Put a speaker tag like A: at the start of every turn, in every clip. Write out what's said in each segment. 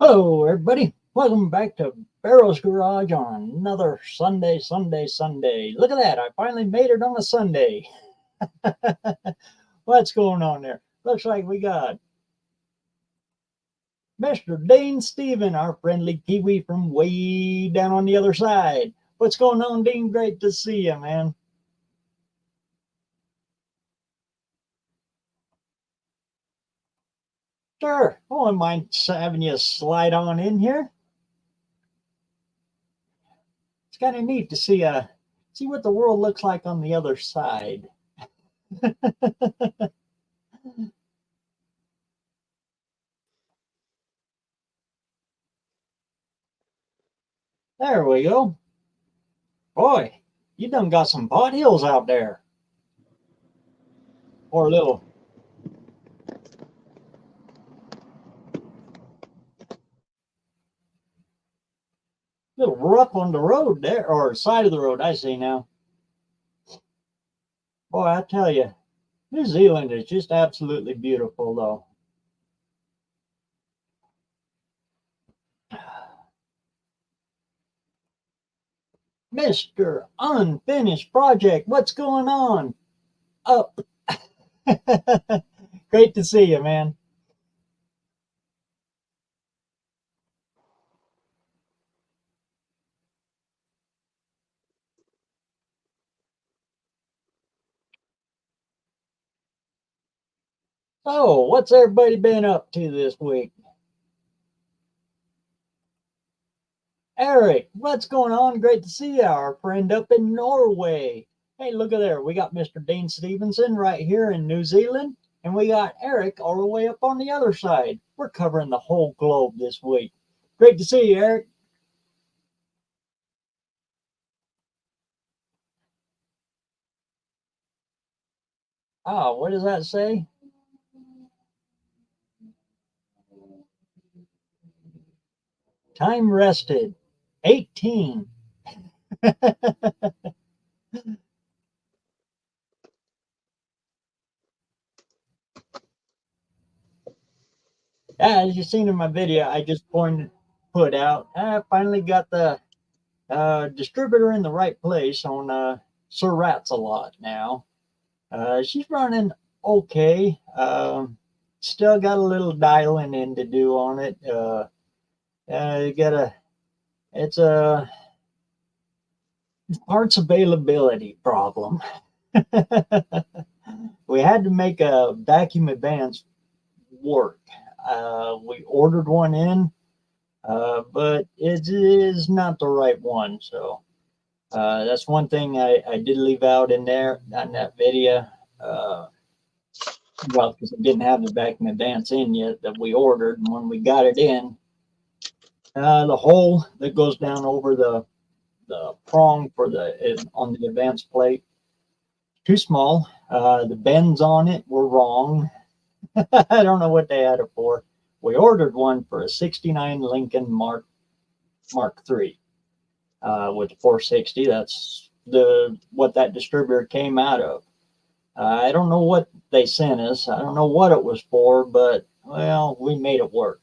A: Hello, everybody. Welcome back to BareRose Garage on another Sunday. Look at that. I finally made it on a Sunday. What's going on there? Looks like we got Mr. Dean Stephen, our friendly Kiwi from way down on the other side. What's going on, Dean? Great to see you, man. Sure. I wouldn't mind having you slide on in here. It's kind of neat to see what the world looks like on the other side. There we go. Boy, you done got some hills out there. Or a little rough on the road there, or side of the road, I see now. Boy, I tell you, New Zealand is just absolutely beautiful, though. Mr. Unfinished Project, what's going on? Oh, great to see you, man. So, what's everybody been up to this week? Eric, what's going on? Great to see you, our friend up in Norway. Hey, look at there. We got Mr. Dean Stevenson right here in New Zealand, and we got Eric all the way up on the other side. We're covering the whole globe this week. Great to see you, Eric. Oh, what does that say? Time rested, 18. As you've seen in my video, I just put out, I finally got the distributor in the right place on Sir Rat's a lot now. She's running okay. Still got a little dialing in to do on it. You gotta, it's a parts availability problem. We had to make a vacuum advance work. We ordered one in, but it is not the right one. So that's one thing I did leave out in there, not in that video. Well, because I didn't have the vacuum advance in yet that we ordered. And when we got it in, the hole that goes down over the prong for on the advance plate, too small. The bends on it were wrong. I don't know what they had it for. We ordered one for a 69 Lincoln Mark III with 460. That's what that distributor came out of. I don't know what they sent us. I don't know what it was for, but well, we made it work.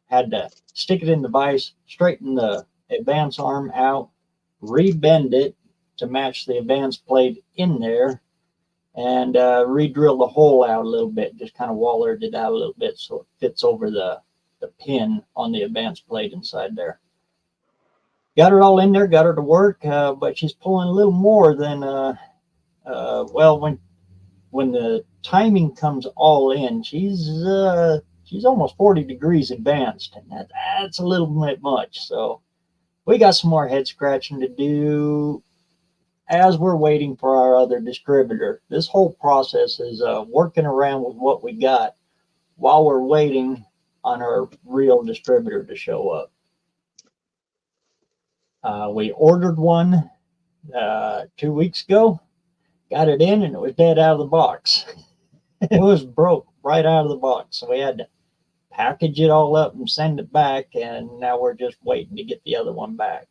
A: Had to stick it in the vise, straighten the advance arm out, rebend it to match the advance plate in there, and re-drill the hole out a little bit, just kind of wallered it out a little bit so it fits over the pin on the advance plate inside there. Got her all in there, got her to work, but she's pulling a little more than, well, when the timing comes all in, she's almost 40 degrees advanced, and that's a little bit much. So we got some more head scratching to do as we're waiting for our other distributor. This whole process is working around with what we got while we're waiting on our real distributor to show up. We ordered one 2 weeks ago, got it in, and it was dead out of the box. It was broke right out of the box. So we had to package it all up and send it back, and now we're just waiting to get the other one back.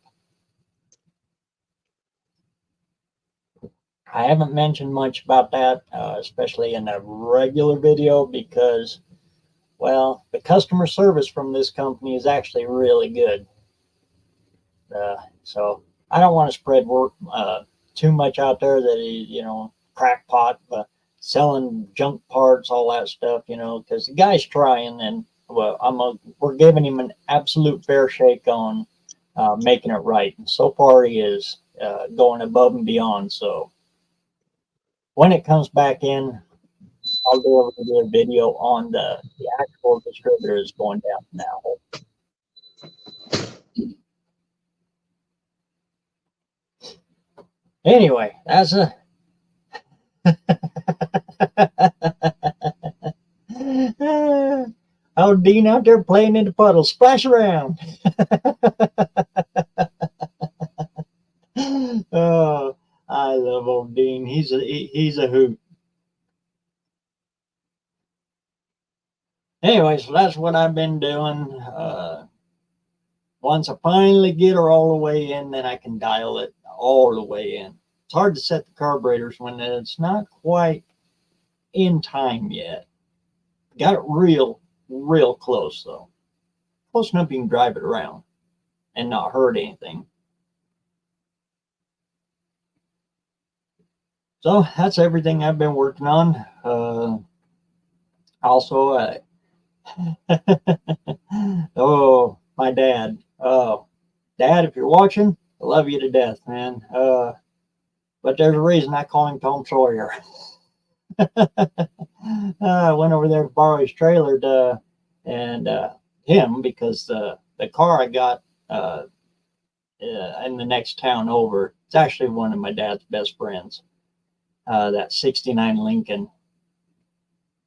A: I haven't mentioned much about that, especially in a regular video, because, Well, the customer service from this company is actually really good. So I don't want to spread work too much out there that he, crackpot, selling junk parts, all that stuff, because the guy's trying, and well, we're giving him an absolute fair shake on making it right. And so far, he is going above and beyond. So when it comes back in, I'll be able to do a video on the actual distributors going down now. Anyway, that's a oh, Dean out there playing in the puddle, splash around. Oh, I love old Dean. He's a hoot. Anyway, so that's what I've been doing. Once I finally get her all the way in, then I can dial it all the way in. It's hard to set the carburetors when it's not quite in time yet. Got it real close though. Close enough you can drive it around and not hurt anything. So that's everything I've been working on. Also, oh, my dad. Oh, Dad, if you're watching, I love you to death, man. But there's a reason I call him Tom Sawyer. I went over there to borrow his trailer and him because the car I got in the next town over, it's actually one of my dad's best friends. That 69 Lincoln.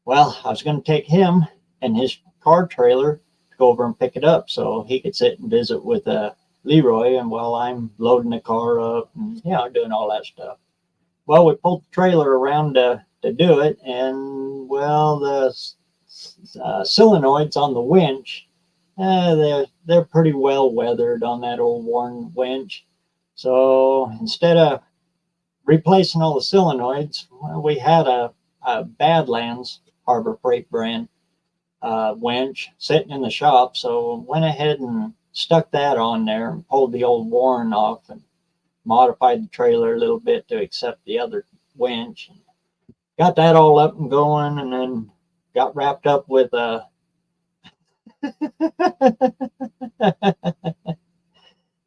A: Well, I was going to take him and his car trailer to go over and pick it up so he could sit and visit with Leroy, and while I'm loading the car up and doing all that stuff. Well, we pulled the trailer around to do it, and well, the solenoids on the winch, they're pretty well weathered on that old worn winch. So instead of replacing all the solenoids, we had a Badlands Harbor Freight brand winch sitting in the shop, so went ahead and stuck that on there and pulled the old warren off and modified the trailer a little bit to accept the other winch. Got that all up and going, and then got wrapped up with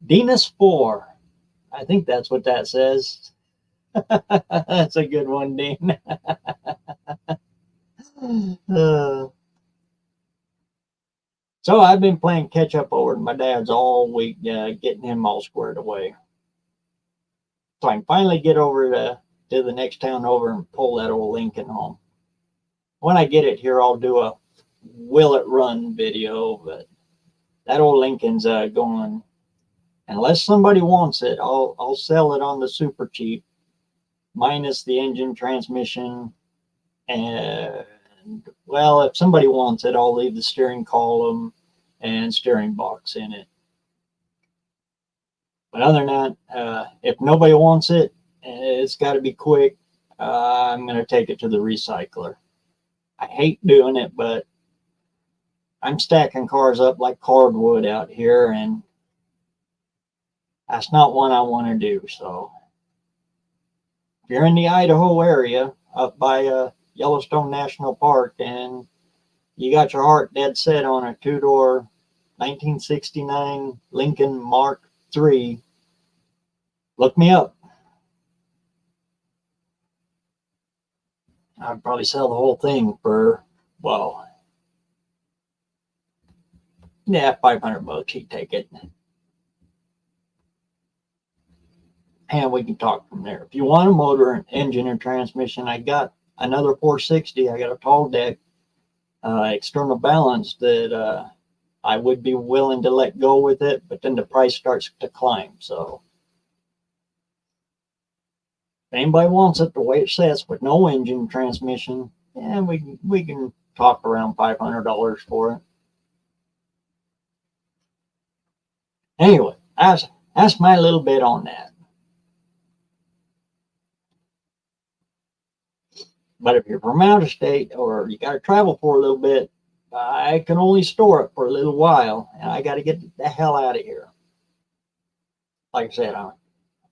A: Dinas 4. I think that's what that says. That's a good one, Dean. So I've been playing catch up over to my dad's all week, getting him all squared away. So I can finally get over to the next town over and pull that old Lincoln home. When I get it here, I'll do a will it run video, but that old Lincoln's going, unless somebody wants it, I'll sell it on the super cheap, minus the engine, transmission, and well, if somebody wants it, I'll leave the steering column and steering box in it. But other than that, if nobody wants it, it's got to be quick. I'm going to take it to the recycler. I hate doing it, but I'm stacking cars up like cardwood out here, and that's not one I want to do. So if you're in the Idaho area up by Yellowstone National Park and you got your heart dead set on a two-door 1969 Lincoln Mark III, look me up. I'd probably sell the whole thing for, well, yeah, $500. He'd take it. And we can talk from there. If you want a motor, engine, and transmission, I got another 460. I got a tall deck, external balance that I would be willing to let go with it, but then the price starts to climb. So if anybody wants it the way it says with no engine, transmission, yeah, we can talk around $500 for it. Anyway, that's my little bit on that. But if you're from out of state or you got to travel for a little bit, I can only store it for a little while, and I got to get the hell out of here. Like I said, I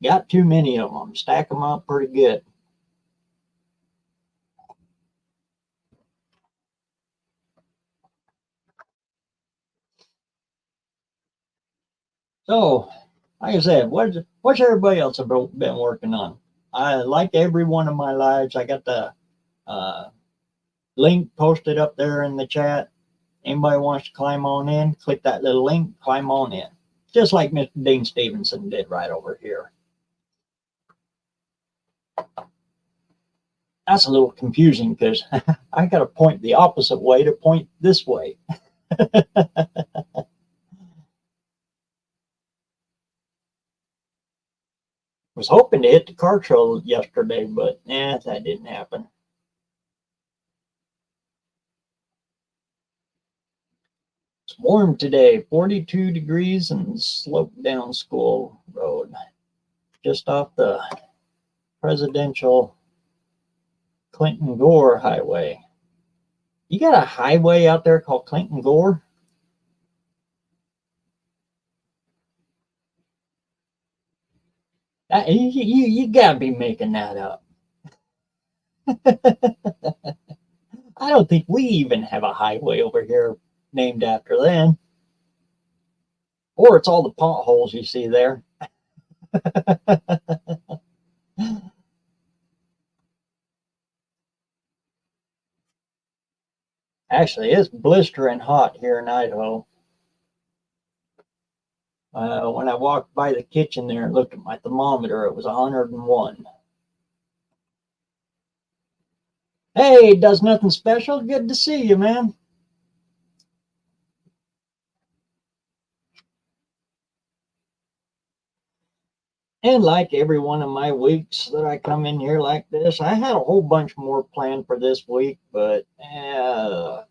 A: got too many of them. Stack them up pretty good. So, like I said, what's everybody else been working on? I like every one of my lives. I got the uh, link posted up there in the chat. Anybody wants to climb on in, click that little link, climb on in. Just like Mr. Dean Stevenson did right over here. That's a little confusing because I got to point the opposite way to point this way. Was hoping to hit the car show yesterday, but that didn't happen. It's warm today, 42 degrees and sloped down School Road, just off the presidential Clinton Gore highway. You got a highway out there called Clinton Gore? You gotta be making that up. I don't think we even have a highway over here named after them. Or it's all the potholes you see there. Actually, it's blistering hot here in Idaho. When I walked by the kitchen there and looked at my thermometer, it was 101. Hey, does nothing special. Good to see you, man. And like every one of my weeks that I come in here like this, I had a whole bunch more planned for this week, but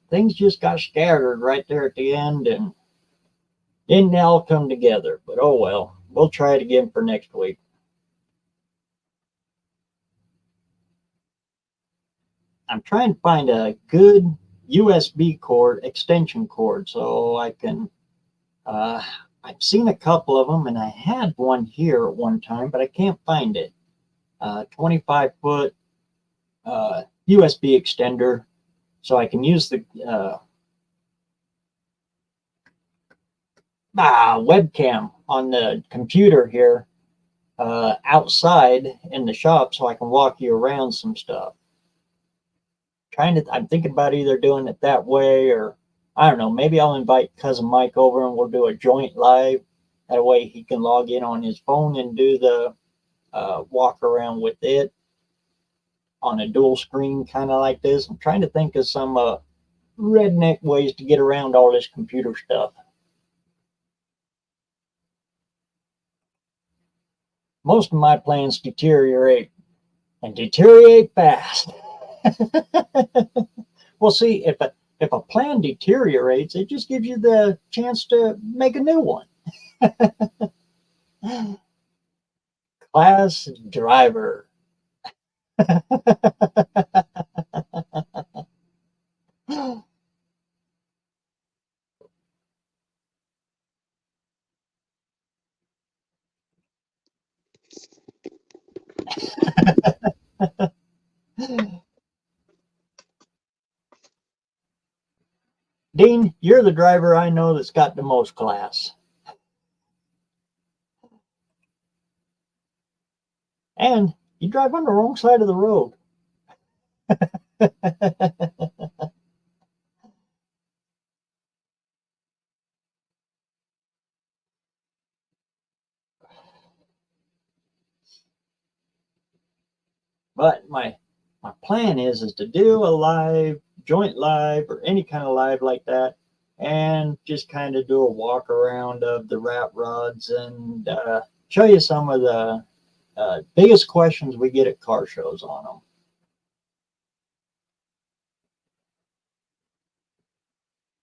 A: things just got scattered right there at the end and didn't all come together. But oh well, we'll try it again for next week. I'm trying to find a good USB cord, extension cord, so I can. I've seen a couple of them, and I had one here at one time, but I can't find it. 25-foot USB extender, so I can use the webcam on the computer here outside in the shop, so I can walk you around some stuff. I'm thinking about either doing it that way, or I don't know, maybe I'll invite cousin Mike over and we'll do a joint live. That way he can log in on his phone and do the walk around with it on a dual screen, kind of like this. I'm trying to think of some redneck ways to get around all this computer stuff. Most of my plans deteriorate and deteriorate fast. Well, see, if a plan deteriorates, it just gives you the chance to make a new one. Class driver. Dean, you're the driver I know that's got the most class. And you drive on the wrong side of the road. But my plan is to do a live, joint live, or any kind of live like that, and just kind of do a walk around of the rat rods and show you some of the biggest questions we get at car shows on them.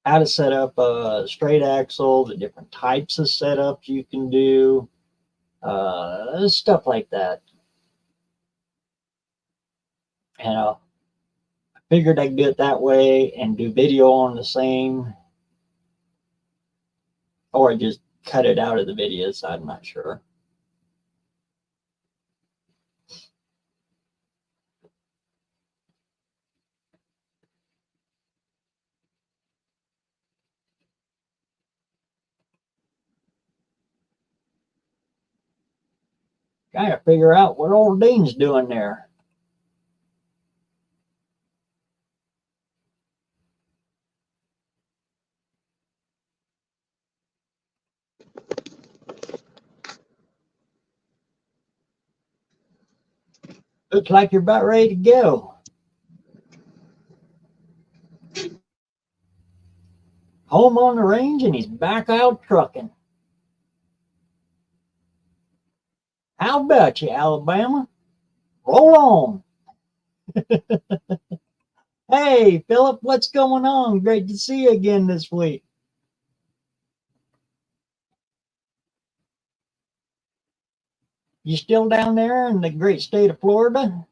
A: How to set up a straight axle, the different types of setups you can do, stuff like that. And figured I could do it that way and do video on the same, or I just cut it out of the videos. I'm not sure. Trying to figure out what old Dean's doing there. Looks like you're about ready to go. Home on the range and he's back out trucking. How about you, Alabama? Roll on. Hey, Philip, what's going on? Great to see you again this week. You still down there in the great state of Florida?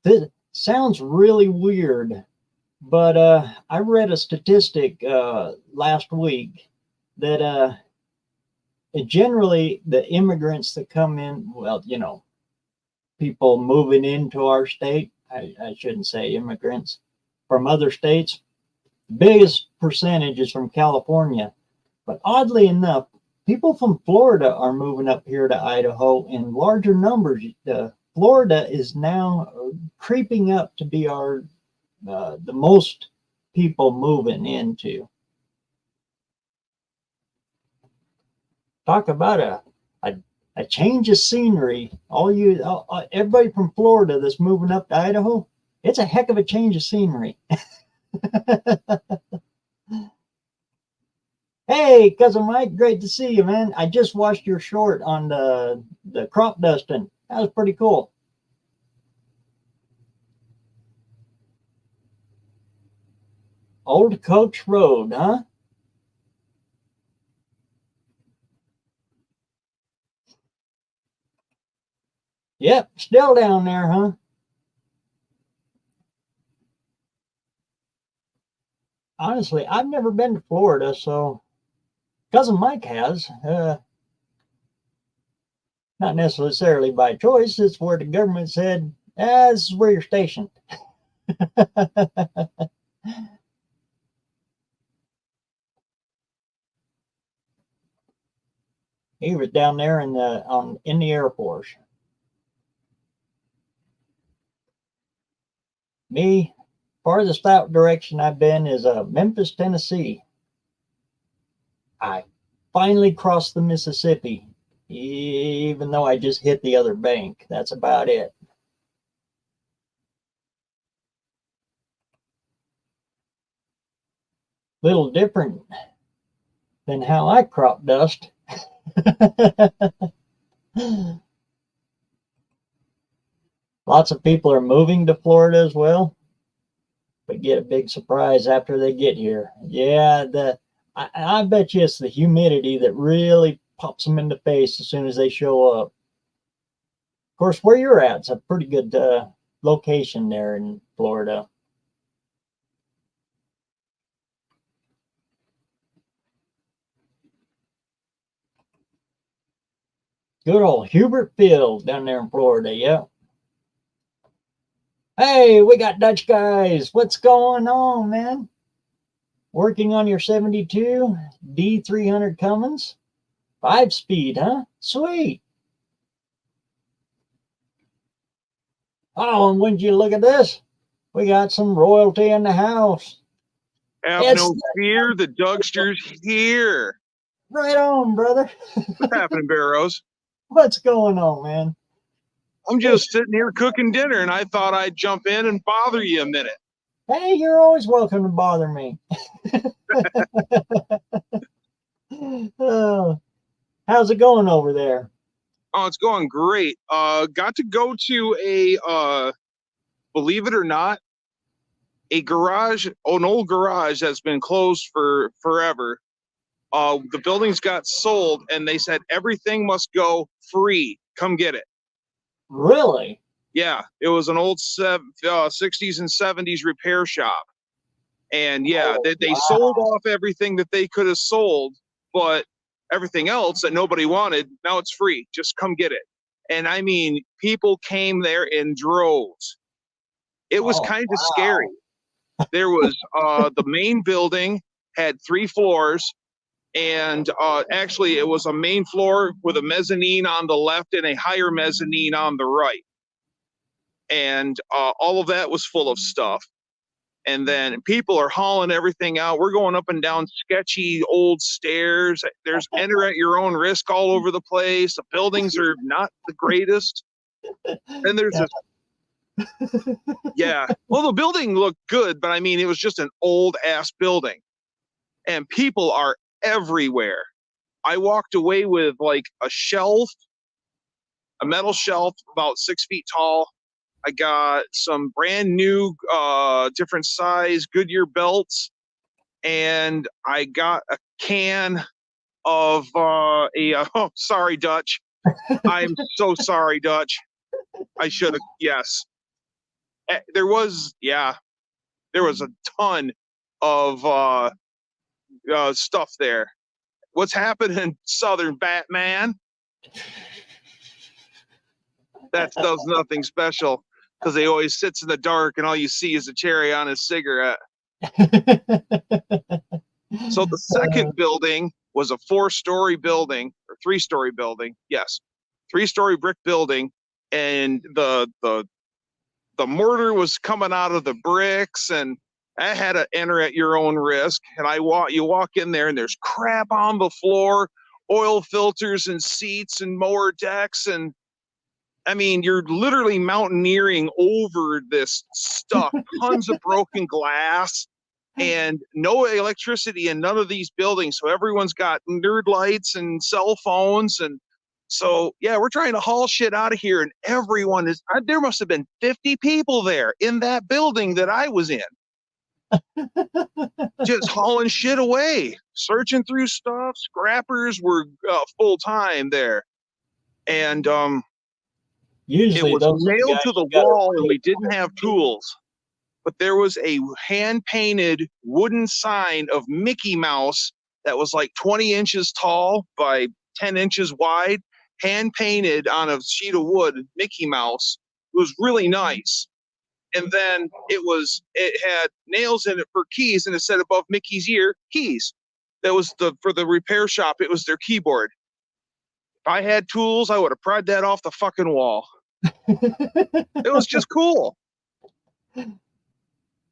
A: This sounds really weird, but I read a statistic last week that generally the immigrants that come in, well, you know, people moving into our state, I shouldn't say immigrants, from other states, biggest percentage is from California. But oddly enough, people from Florida are moving up here to Idaho in larger numbers. Florida is now creeping up to be our the most people moving into. Talk about a change of scenery. Everybody from Florida that's moving up to Idaho, it's a heck of a change of scenery. Hey, cousin Mike, great to see you, man. I just watched your short on the crop dusting. That was pretty cool. Old Coach Road, huh? Yep, still down there, huh? Honestly, I've never been to Florida, so cousin Mike has. Not necessarily by choice. It's where the government said, this is where you're stationed. He was down there in the Air Force. Me, farthest out direction I've been is Memphis, Tennessee. I finally crossed the Mississippi, even though I just hit the other bank. That's about it. Little different than how I crop dust. Lots of people are moving to Florida as well, but get a big surprise after they get here. Yeah, I bet you it's the humidity that really pops them in the face as soon as they show up. Of course, where you're at, it's a pretty good location there in Florida. Good old Hubert Field down there in Florida, yeah. Hey, we got Dutch guys. What's going on, man? Working on your 72 D300 Cummins? 5-speed, huh? Sweet. Oh, and when you look at this, we got some royalty in the house.
B: Have no fear, the Dougster's here.
A: Right on, brother.
B: What's happening, BareRose?
A: What's going on, man?
B: I'm just sitting here cooking dinner, and I thought I'd jump in and bother you a minute.
A: Hey, you're always welcome to bother me. How's it going over there?
B: Oh, it's going great. Got to go to a, believe it or not, an old garage that's been closed for forever. The buildings got sold, and they said everything must go free. Come get it.
A: Really?
B: Yeah, it was an old 60s and 70s repair shop. And yeah,
A: Oh,
B: they sold
A: wow.
B: off everything that they could have sold, but everything else that nobody wanted, now it's free. Just come get it. And I mean, people came there in droves. It was
A: Oh,
B: kind of scary.
A: wow.
B: There was the main building had 3 floors, and actually it was a main floor with a mezzanine on the left and a higher mezzanine on the right. And all of that was full of stuff. And then people are hauling everything out. We're going up and down sketchy old stairs. There's enter at your own risk all over the place. The buildings are not the greatest. And there's
A: Yeah.
B: this, yeah. Well, the building looked good, but I mean, it was just an old ass building. And people are everywhere. I walked away with like a shelf, a metal shelf about 6 feet tall. I got some brand new, different size Goodyear belts, and I got a can of oh, sorry, Dutch. I'm so sorry, Dutch. I should have, yes. There was, yeah, there was a ton of stuff there. What's happening, Southern Batman? That does nothing special because he always sits in the dark and all you see is a cherry on his cigarette. So the second building was a 4-story building or 3-story building. Yes, 3-story brick building, and the mortar was coming out of the bricks, and I had to enter at your own risk. And you walk in there, and there's crap on the floor, oil filters and seats and mower decks, and I mean, you're literally mountaineering over this stuff. Tons of broken glass and no electricity in none of these buildings. So everyone's got nerd lights and cell phones. And so, yeah, we're trying to haul shit out of here. And everyone is, there must have been 50 people there in that building that I was in. Just hauling shit away, searching through stuff. Scrappers were full time there. And it
A: Usually
B: was
A: those are the
B: nailed
A: guys
B: to the
A: you gotta
B: wall, and
A: really
B: we didn't have tools. But there was a hand-painted wooden sign of Mickey Mouse that was like 20 inches tall by 10 inches wide, hand-painted on a sheet of wood, Mickey Mouse. It was really nice. And then it had nails in it for keys, and it said above Mickey's ear, keys. That was for the repair shop. It was their keyboard. If I had tools, I would have pried that off the fucking wall. It was just cool.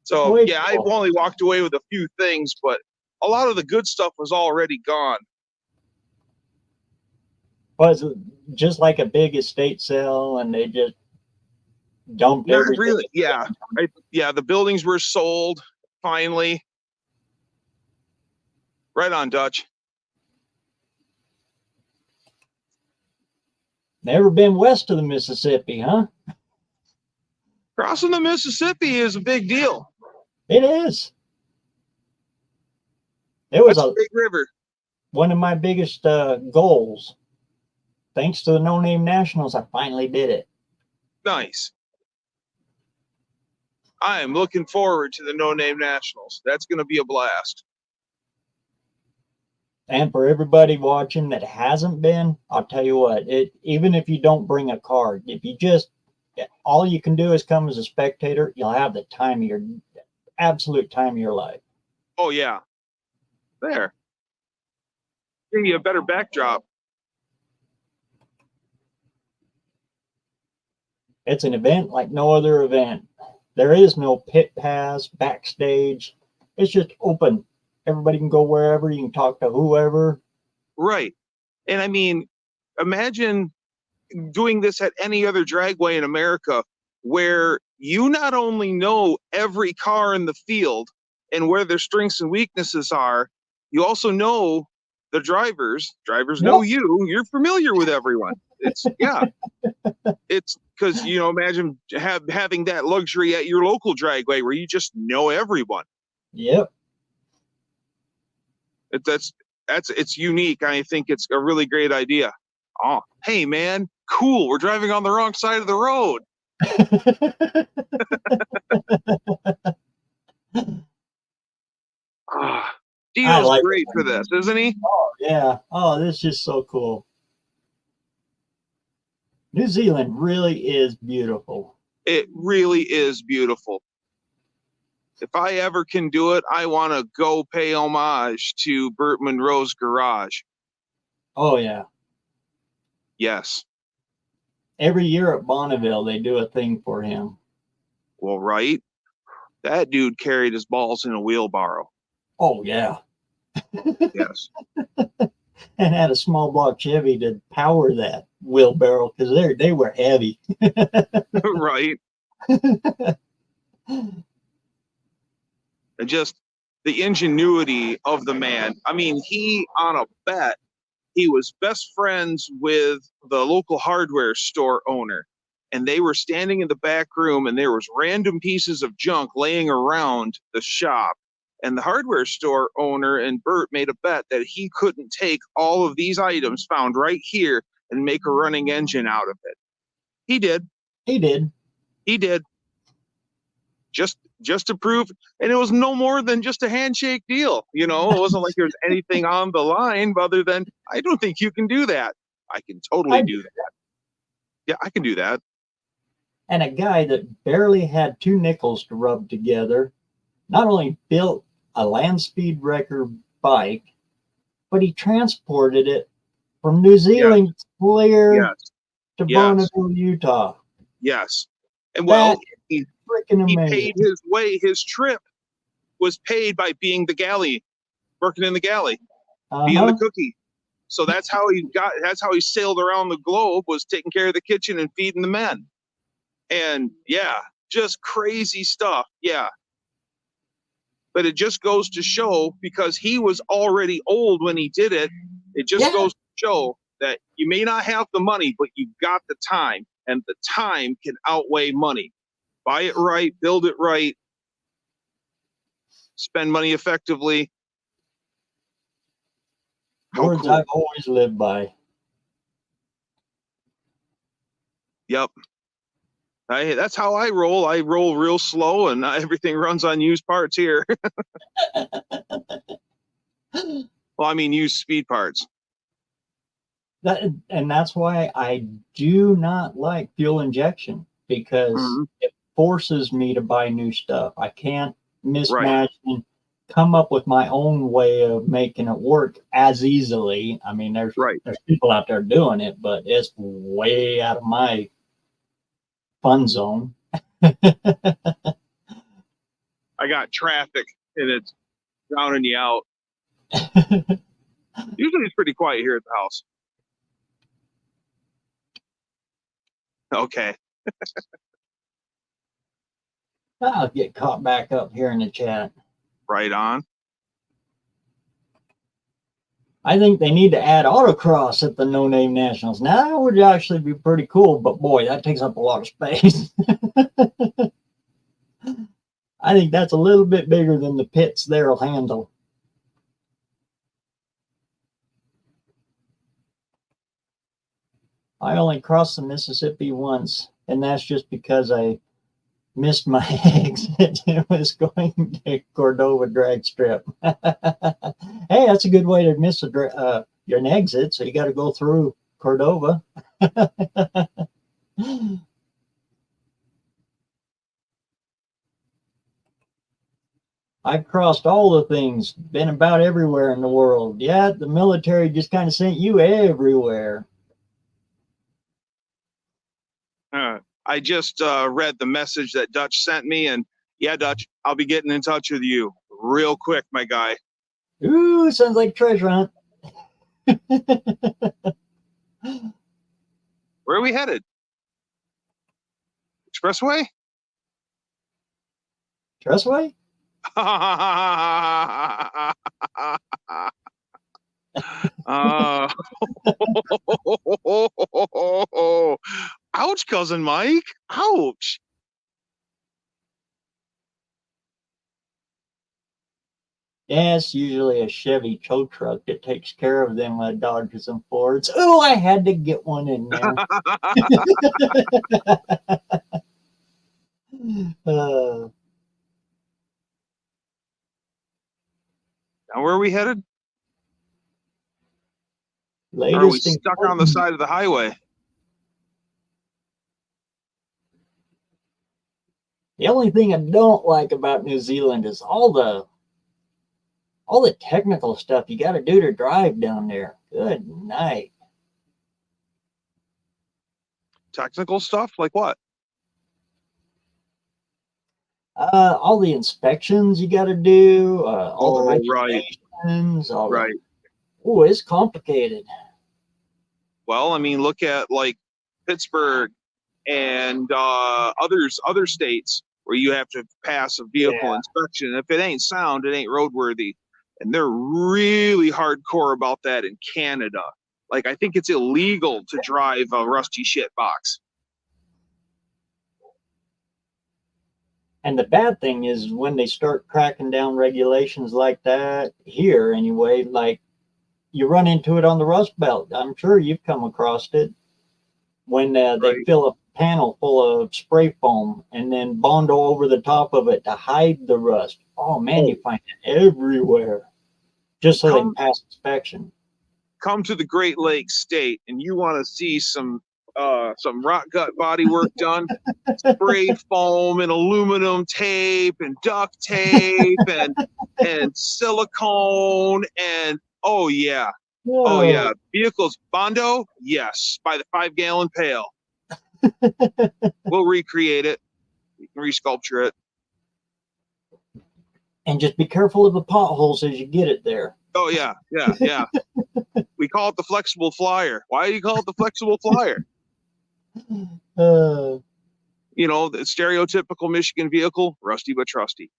B: So
A: Way
B: yeah, I
A: cool.
B: only walked away with a few things, but a lot of the good stuff was already gone.
A: Was it just like a big estate sale and they just dumped
B: Not
A: everything?
B: really. Yeah. Yeah, the buildings were sold finally. Right on, Dutch.
A: Never been west of the Mississippi, huh?
B: Crossing the Mississippi is a big deal.
A: It is. It was
B: That's a big river.
A: one of my biggest goals. Thanks to the No Name Nationals, I finally did it.
B: Nice. I am looking forward to the No Name Nationals. That's going to be a blast.
A: And for everybody watching that hasn't been, I'll tell you what, even if you don't bring a card, if you just, all you can do is come as a spectator, you'll have the time of your, absolute time of your life.
B: Oh, yeah. There. Give you a better backdrop.
A: It's an event like no other event. There is no pit pass, backstage. It's just open. Everybody can go wherever. You can talk to whoever.
B: Right. And I mean, imagine doing this at any other dragway in America where you not only know every car in the field and where their strengths and weaknesses are, you also know the drivers. Drivers know you. You're familiar with everyone. It's, yeah. It's because, you know, imagine having that luxury at your local dragway where you just know everyone.
A: Yep.
B: It's unique. I think it's a really great idea. Oh, hey man, cool. We're driving on the wrong side of the road.
A: I
B: Dino's
A: like
B: great
A: it.
B: for this, isn't he?
A: Oh, yeah. Oh, this is just so cool. New Zealand really is beautiful.
B: It really is beautiful. If I ever can do it, I want to go pay homage to Burt Munro's garage.
A: Oh, yeah.
B: Yes.
A: Every year at Bonneville, they do a thing for him.
B: Well, right. That dude carried his balls in a wheelbarrow.
A: Oh, yeah.
B: Yes.
A: And had a small block Chevy to power that wheelbarrow because they were heavy.
B: Right. And just the ingenuity of the man. I mean, he on a bet, he was best friends with the local hardware store owner. And they were standing in the back room and there was random pieces of junk laying around the shop. And the hardware store owner and Bert made a bet that he couldn't take all of these items found right here and make a running engine out of it. He did.
A: He did.
B: He did. Just to prove, and it was no more than just a handshake deal. You know, it wasn't like there's anything on the line other than, I don't think you can do that. I can totally do that. Yeah, I can do that.
A: And a guy that barely had 2 nickels to rub together not only built a land speed record bike, but he transported it from New Zealand clear
B: Yes.
A: to
B: Yes.
A: Bonneville, Utah.
B: Yes. And well,
A: That's freaking
B: he
A: amazing.
B: paid his way. His trip was paid by being the galley, working in the galley, being the cookie. So that's how he sailed around the globe, was taking care of the kitchen and feeding the men. And yeah, just crazy stuff. Yeah. But it just goes to show, because he was already old when he did it, it just goes to show that you may not have the money, but you've got the time, and the time can outweigh money. Buy it right, build it right, spend money effectively. How
A: Words
B: cool.
A: I've always lived by.
B: Yep. That's how I roll. I roll real slow, and everything runs on used parts here. Well, I mean, used speed parts.
A: And that's why I do not like fuel injection, because it forces me to buy new stuff. I can't mismatch and come up with my own way of making it work as easily. I mean, there's people out there doing it, but it's way out of my fun zone.
B: I got traffic and it's drowning you out. Usually it's pretty quiet here at the house. Okay.
A: I'll get caught back up here in the chat.
B: Right on.
A: I think they need to add autocross at the No Name Nationals. Now that would actually be pretty cool, but boy, that takes up a lot of space. I think that's a little bit bigger than the pits there'll handle. I only crossed the Mississippi once, and that's just because I missed my exit. It was going to Cordova drag strip. Hey, that's a good way to miss your exit, so you got to go through Cordova. I've crossed all the things, been about everywhere in the world. Yeah, the military just kind of sent you everywhere.
B: I just read the message that Dutch sent me, and yeah, Dutch, I'll be getting in touch with you real quick, my guy.
A: Ooh, sounds like a treasure hunt.
B: Where are we headed? Expressway?
A: Expressway?
B: Ouch, cousin Mike. Ouch.
A: Yeah, it's usually a Chevy tow truck that takes care of them Dodges and Fords. Oh, I had to get one in there. uh,
B: Now, where are we headed? Or are we
A: latest and
B: stuck on the side of the highway?
A: the only thing I don't like about New Zealand is all the technical stuff you got to do to drive down there. Good night.
B: Technical stuff? Like what?
A: All the inspections you got to do, all the
B: Right.
A: regulations,
B: Right.
A: Oh, it's complicated.
B: Well, I mean, look at like Pittsburgh and other states where you have to pass a vehicle inspection. If it ain't sound, it ain't roadworthy. And they're really hardcore about that in Canada. Like, I think it's illegal to drive a rusty shit box.
A: And the bad thing is when they start cracking down regulations like that here, anyway, like you run into it on the Rust Belt. I'm sure you've come across it when they fill a panel full of spray foam and then Bondo over the top of it to hide the rust. Oh man, you find it everywhere just so they can pass inspection.
B: Come to the Great Lakes state and you want to see some rock gut body work done, spray foam and aluminum tape and duct tape and silicone and oh yeah.
A: Whoa.
B: Oh yeah. Vehicles Bondo, yes, by the 5-gallon pail. We'll recreate it, resculpture it.
A: And just be careful of the potholes as you get it there.
B: Oh yeah. We call it the flexible flyer. Why do you call it the flexible flyer? You know, the stereotypical Michigan vehicle, rusty but trusty.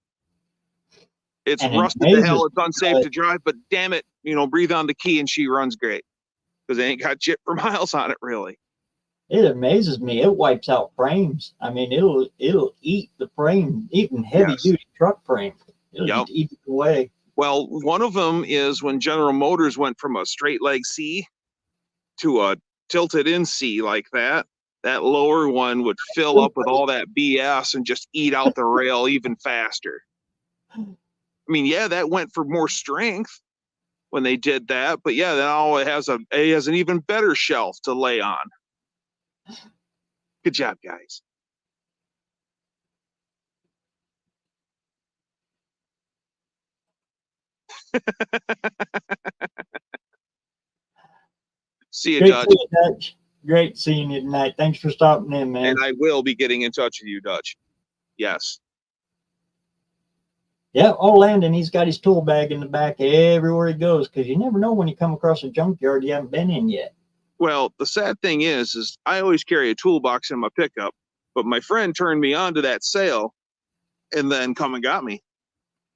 B: It's rusted to hell. It's unsafe to drive, but damn it, you know, breathe on the key and she runs great because they ain't got shit for miles on it, really.
A: It amazes me. It wipes out frames. I mean, it'll eat the frame, even heavy duty truck frame. It'll just eat it away.
B: Well, one of them is when General Motors went from a straight leg C to a tilted in C like that. That lower one would fill up with all that BS and just eat out the rail even faster. I mean, yeah, that went for more strength when they did that, but yeah, now it has an even better shelf to lay on. Good job, guys. See you, Dutch.
A: Dutch. Great seeing you tonight. Thanks for stopping in, man.
B: And I will be getting in touch with you, Dutch. Yes.
A: Yeah. Oh, Landon, he's got his tool bag in the back everywhere he goes because you never know when you come across a junkyard you haven't been in yet.
B: Well, the sad thing is I always carry a toolbox in my pickup, but my friend turned me on to that sale and then come and got me.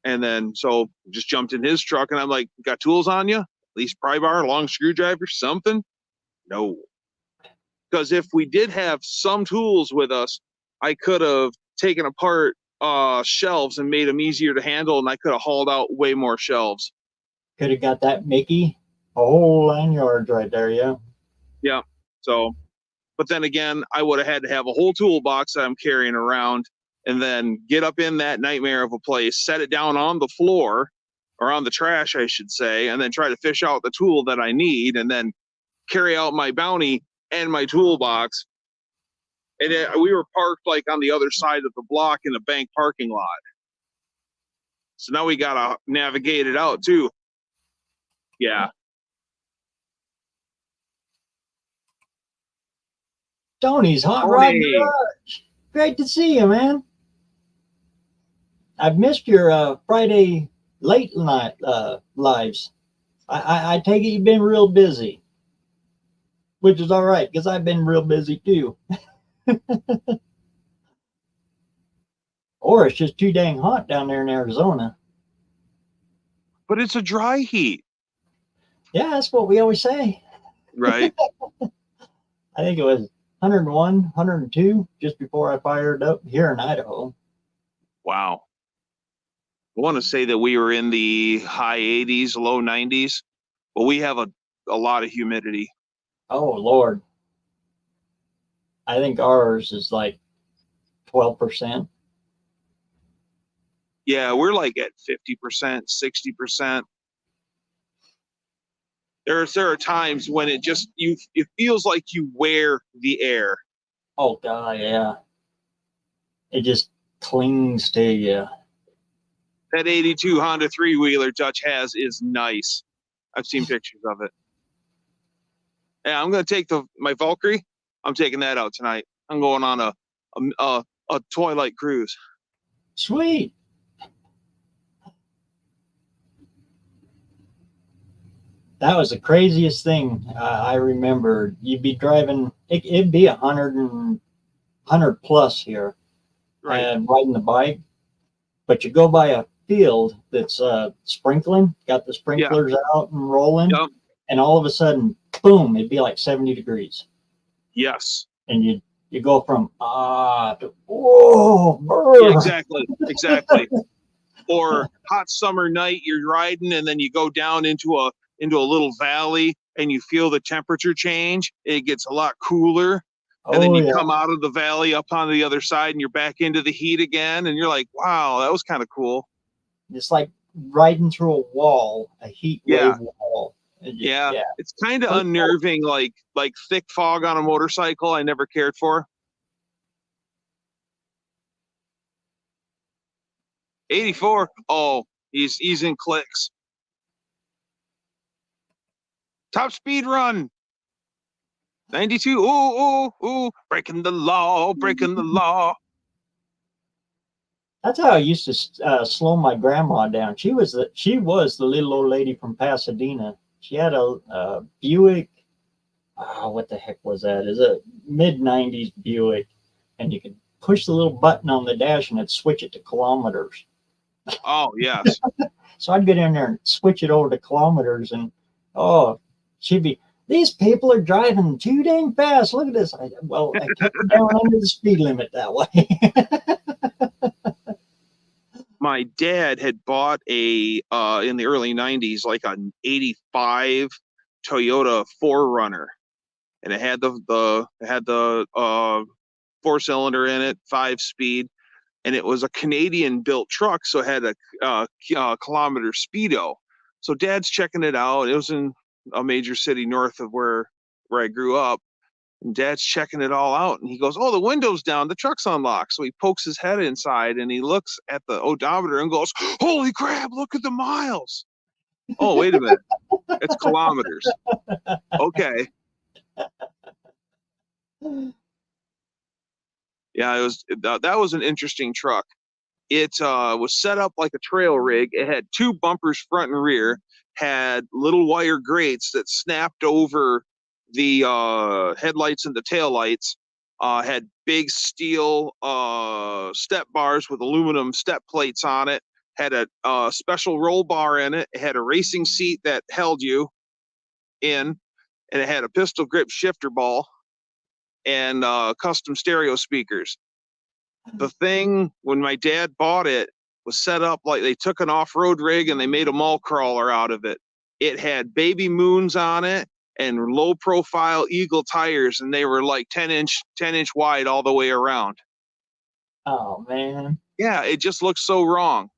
B: And then so just jumped in his truck and I'm like, got tools on you? At least pry bar, long screwdriver, something? No. Because if we did have some tools with us, I could have taken apart shelves and made them easier to handle, and I could have hauled out way more shelves.
A: Could have got that Mickey, a whole 9 yards right there, yeah.
B: Yeah. So, but then again, I would have had to have a whole toolbox that I'm carrying around and then get up in that nightmare of a place, set it down on the floor or on the trash, I should say, and then try to fish out the tool that I need and then carry out my bounty and my toolbox. And we were parked like on the other side of the block in a bank parking lot. So now we got to navigate it out too. Yeah.
A: Tony's Hot Rod Garage. Great to see you, man. I've missed your Friday late night lives. I take it you've been real busy, which is all right because I've been real busy too. Or it's just too dang hot down there in Arizona.
B: But it's a dry heat.
A: Yeah, that's what we always say.
B: Right.
A: I think it was 101, 102 just before I fired up here in Idaho.
B: Wow. want to say that we were in the high 80s, low 90s, but we have a lot of humidity.
A: Oh, Lord. I think ours is like 12%.
B: Yeah, we're like at 50%, 60%. There are times when it feels like you wear the air.
A: Oh, God, yeah. It just clings to you.
B: That 82 Honda 3-wheeler Dutch has is nice. I've seen pictures of it. Yeah, I'm going to take my Valkyrie. I'm taking that out tonight. I'm going on a twilight cruise.
A: Sweet. That was the craziest thing I remember. You'd be driving, it'd be 100 plus here,
B: Right.
A: and riding the bike, but you go by a field that's sprinkling, got the sprinklers out and rolling,
B: Yep.
A: and all of a sudden, boom, it'd be like 70 degrees.
B: Yes.
A: And you go from to whoa, brr.
B: Yeah, exactly. Or hot summer night, you're riding and then you go down into a little valley and you feel the temperature change. It gets a lot cooler. And then you come out of the valley up on the other side and you're back into the heat again. And you're like, wow, that was kind of cool.
A: It's like riding through a wall, a heat wave wall.
B: Yeah. It's kind of unnerving, like thick fog on a motorcycle. I never cared for. 84. Oh, he's in clicks. Top speed run. 92. Ooh. Breaking the law.
A: That's how I used to slow my grandma down. She was the little old lady from Pasadena. She had a Buick. Oh, what the heck was that? Is a mid-90s Buick, and you could push the little button on the dash and it'd switch it to kilometers.
B: Oh, yes.
A: So I'd get in there and switch it over to kilometers, and she'd be, these people are driving too dang fast. Look at this. I kept it down under the speed limit that way.
B: My dad had bought in the early 90s, like an 85 Toyota 4Runner, and it had the 4-cylinder in it, 5-speed, and it was a Canadian built truck, so it had a kilometer speedo. So Dad's checking it out. It was in a major city north of where I grew up. And Dad's checking it all out, and he goes, "Oh, the window's down, the truck's unlocked." So he pokes his head inside, and he looks at the odometer and goes, "Holy crap! Look at the miles." Oh, wait a minute, it's kilometers. Okay. Yeah, that was an interesting truck. It was set up like a trail rig. It had 2 bumpers, front and rear. Had little wire grates that snapped over the headlights and the taillights. Had big steel step bars with aluminum step plates on it. Had a special roll bar in it. It had a racing seat that held you in, and it had a pistol grip shifter ball and custom stereo speakers. The thing, when my dad bought it, was set up like they took an off-road rig and they made a mall crawler out of it. It had baby moons on it and low profile Eagle tires, and they were like 10 inch wide all the way around.
A: Oh man.
B: Yeah, it just looked so wrong.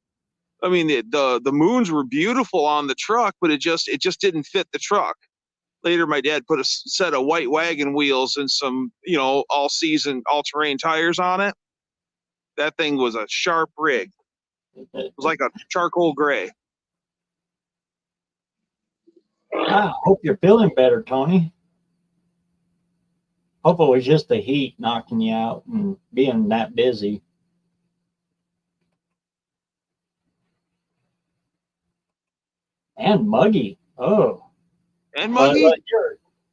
B: I mean, the moons were beautiful on the truck, but it just didn't fit the truck. Later, my dad put a set of white wagon wheels and some, all season, all terrain tires on it. That thing was a sharp rig. It was like a charcoal gray.
A: I hope you're feeling better, Tony. Hope it was just the heat knocking you out and being that busy. And muggy. Oh.
B: And muggy?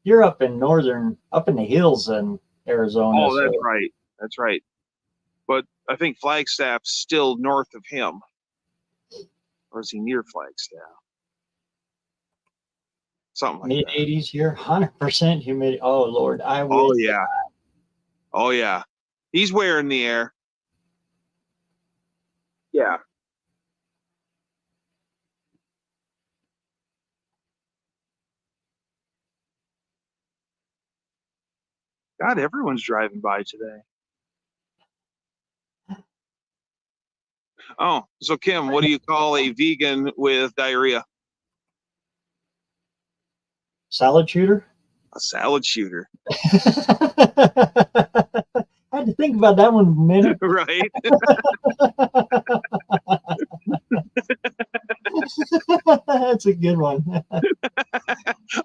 A: You're up in the hills in Arizona.
B: Oh, that's right. That's right. But I think Flagstaff's still north of him. Or is he near Flagstaff? Something like that.
A: Mid-80s here, 100% humidity. Oh, Lord.
B: Oh, yeah. Oh, yeah. He's wearing the air. Yeah. God, everyone's driving by today. Oh, so Kim, what do you call a vegan with diarrhea?
A: Salad shooter?
B: A salad shooter.
A: I had to think about that one a minute.
B: Right?
A: That's a good one.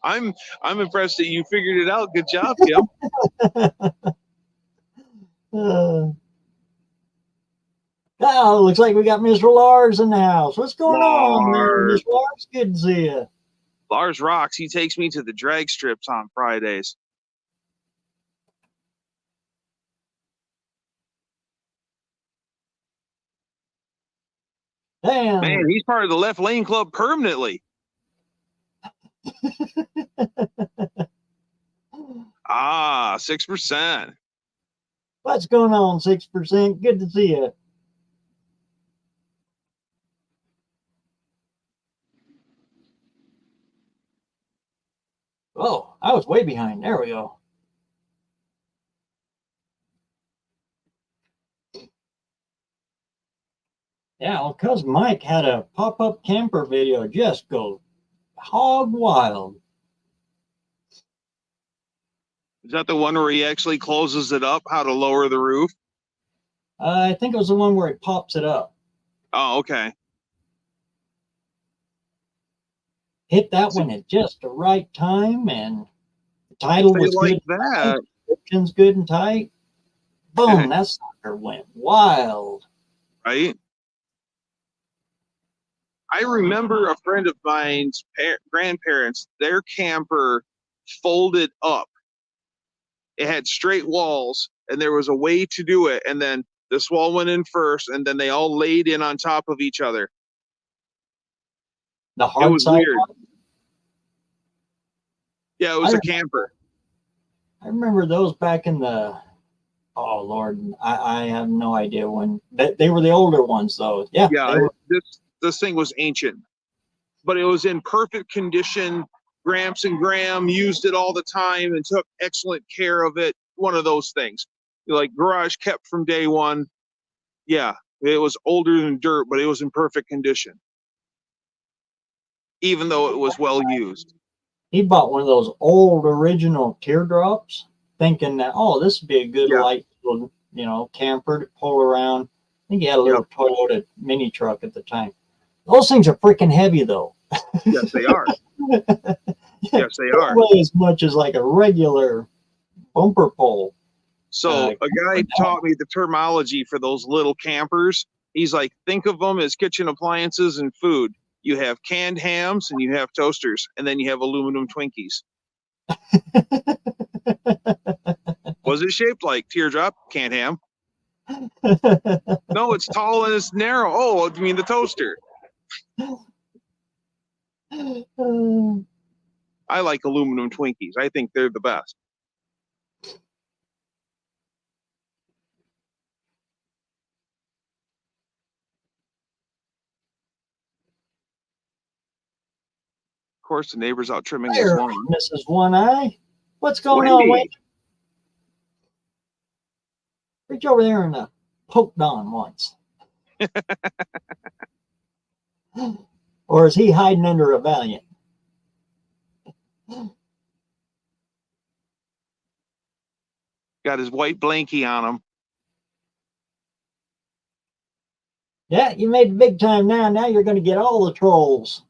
B: I'm impressed that you figured it out. Good job, Kim.
A: Oh, looks like we got Mr. Lars in the house. What's going on there,
B: Lars.
A: Mr. Lars? Good to see you.
B: Lars rocks. He takes me to the drag strips on Fridays.
A: Damn.
B: Man, he's part of the left lane club permanently. Ah, 6%.
A: What's going on, 6%? Good to see you. Oh, I was way behind. There we go. Yeah, well, because Mike had a pop-up camper video just go hog wild.
B: Is that the one where he actually closes it up, how to lower the roof?
A: I think it was the one where it pops it up.
B: Oh, okay.
A: Hit that one at just the right time, and the title was
B: like
A: good.
B: That.
A: Description's good and tight. Boom, that sucker went wild.
B: Right? I remember a friend of mine's grandparents, their camper folded up. It had straight walls, and there was a way to do it. And then this wall went in first, and then they all laid in on top of each other.
A: The hard
B: it was
A: side
B: weird.
A: One?
B: Yeah, it was a camper.
A: I remember those back in the, oh Lord, I have no idea when. They were the older ones, though. Yeah.
B: Yeah, this thing was ancient, but it was in perfect condition. Gramps and Graham used it all the time and took excellent care of it. One of those things. Like garage kept from day one. Yeah, it was older than dirt, but it was in perfect condition. Even though it was well used.
A: He bought one of those old original teardrops, thinking that, oh, this would be a good light little, camper to pull around. I think he had a little Toyota mini truck at the time. Those things are freaking heavy, though.
B: Yes, they are. Yes, they are.
A: Weigh as much as like a regular bumper pole.
B: So a guy taught me the terminology for those little campers. He's like, think of them as kitchen appliances and food. You have canned hams and you have toasters, and then you have aluminum Twinkies. Was it shaped like teardrop? Canned ham. No, it's tall and it's narrow. Oh, you mean the toaster? I like aluminum Twinkies. I think they're the best. Of course, the neighbor's out trimming his lawn.
A: Mrs. One Eye, what's going on, Wayne? Reach over there and poked on once. Or is he hiding under a Valiant?
B: Got his white blankie on him.
A: Yeah, you made big time now. Now you're going to get all the trolls.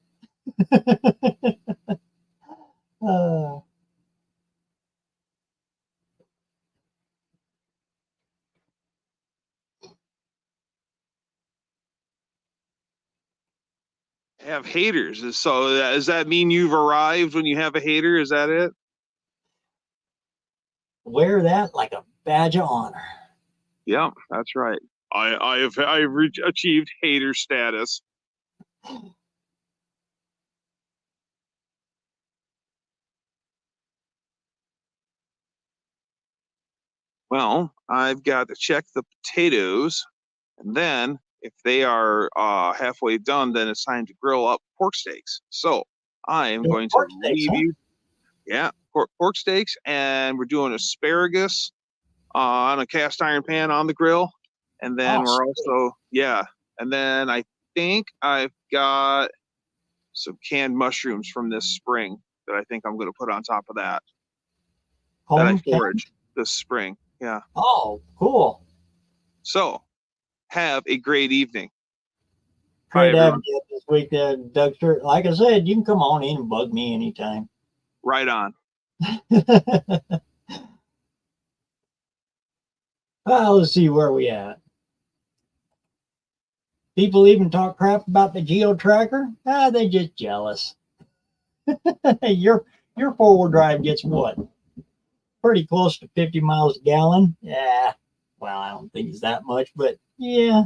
B: Have haters. So does that mean you've arrived when you have a hater? Is that it?
A: Wear that like a badge of honor.
B: Yeah, that's right. I've achieved hater status. Well, I've got to check the potatoes, and then if they are halfway done, then it's time to grill up pork steaks. So I am going to leave you. Yeah, pork steaks, and we're doing asparagus on a cast iron pan on the grill, and then
A: Oh,
B: we're also and then I think I've got some canned mushrooms from this spring that I think I'm going to put on top of that I
A: home can.
B: foraged this spring. Yeah.
A: Oh, cool.
B: So have a great evening. Bye,
A: Great having
B: everyone.
A: you this week, Doug. Like I said, you can come on in and bug me anytime.
B: Right on.
A: Well, let's see where we at. People even talk crap about the Geo Tracker. They just jealous. your your 4-wheel drive gets what? Pretty close to 50 miles a gallon. Yeah. Well, I don't think it's that much, but yeah,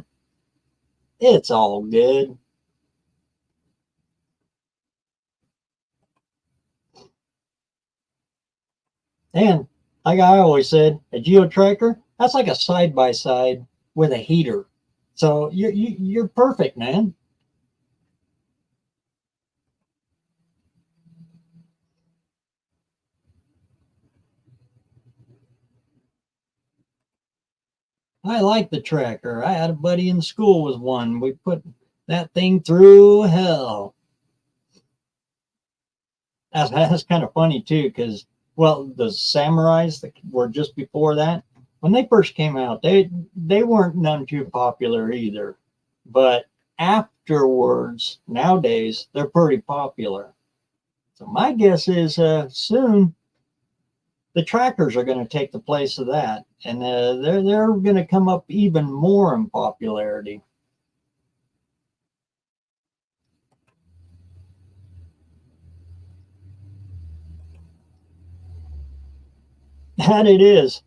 A: it's all good. And like I always said, a Geo Tracker, that's like a side by side with a heater. So you're perfect, man. I like the tracker. I had a buddy in school with one. We put that thing through hell. That's kind of funny too, because well, the samurais that were just before that, when they first came out, they weren't none too popular either. But afterwards, nowadays, they're pretty popular. So my guess is soon the trackers are going to take the place of that, and they're going to come up even more in popularity. That it is,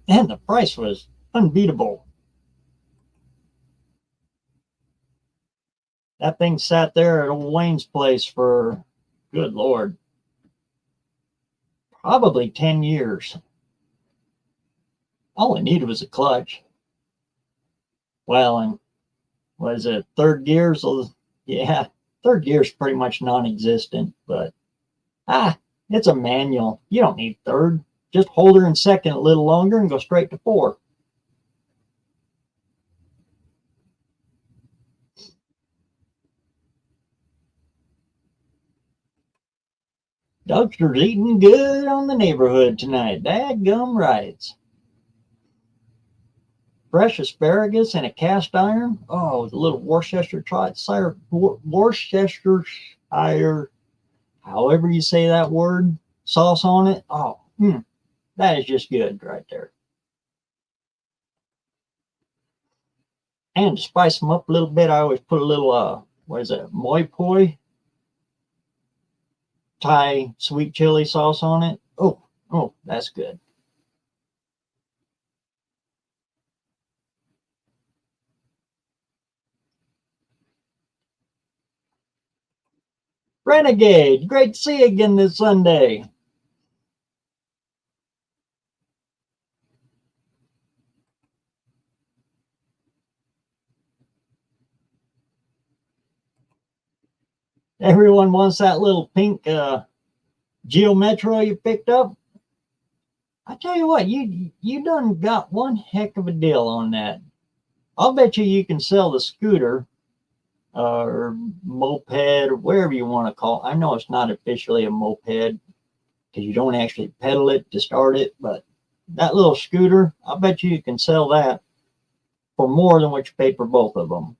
A: and the price was unbeatable. That thing sat there at old Wayne's place for, good Lord, probably 10 years. All it needed was a clutch. Well, and was it third gear? So, yeah, third gear is pretty much non existent, but ah, it's a manual. You don't need third. Just hold her in second a little longer and go straight to four. Dougster's eating good on the neighborhood tonight. Dadgum rights. Fresh asparagus in a cast iron. Oh, the little Worcestershire, however you say that word, sauce on it. Oh, that is just good right there. And to spice them up a little bit, I always put a little, what is it, moi poi, Thai sweet chili sauce on it. Oh, that's good. Renegade, great to see you again this Sunday. Everyone wants that little pink Geo Metro you picked up. I tell you what, you done got one heck of a deal on that. I'll bet you can sell the scooter or moped or wherever you want to call it. I know it's not officially a moped because you don't actually pedal it to start it, but that little scooter, I bet you can sell that for more than what you paid for both of them.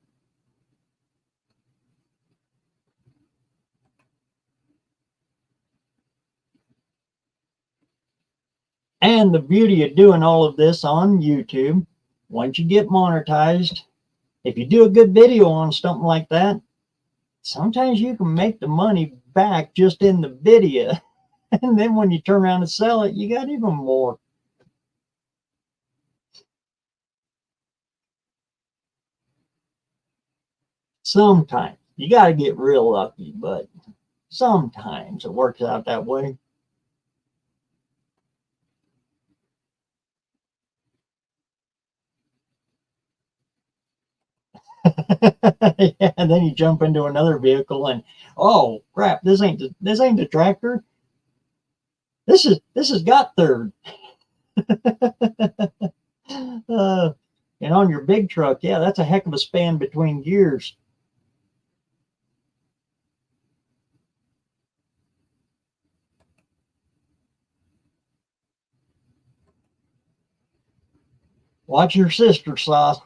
A: And the beauty of doing all of this on YouTube, once you get monetized, if you do a good video on something like that, sometimes you can make the money back just in the video. And then when you turn around and sell it, you got even more. Sometimes you got to get real lucky, but sometimes it works out that way. Yeah, and then you jump into another vehicle and oh crap, this ain't the tractor. This has got third. Uh, and on your big truck, yeah, that's a heck of a span between gears. Watch your sister, Sauce.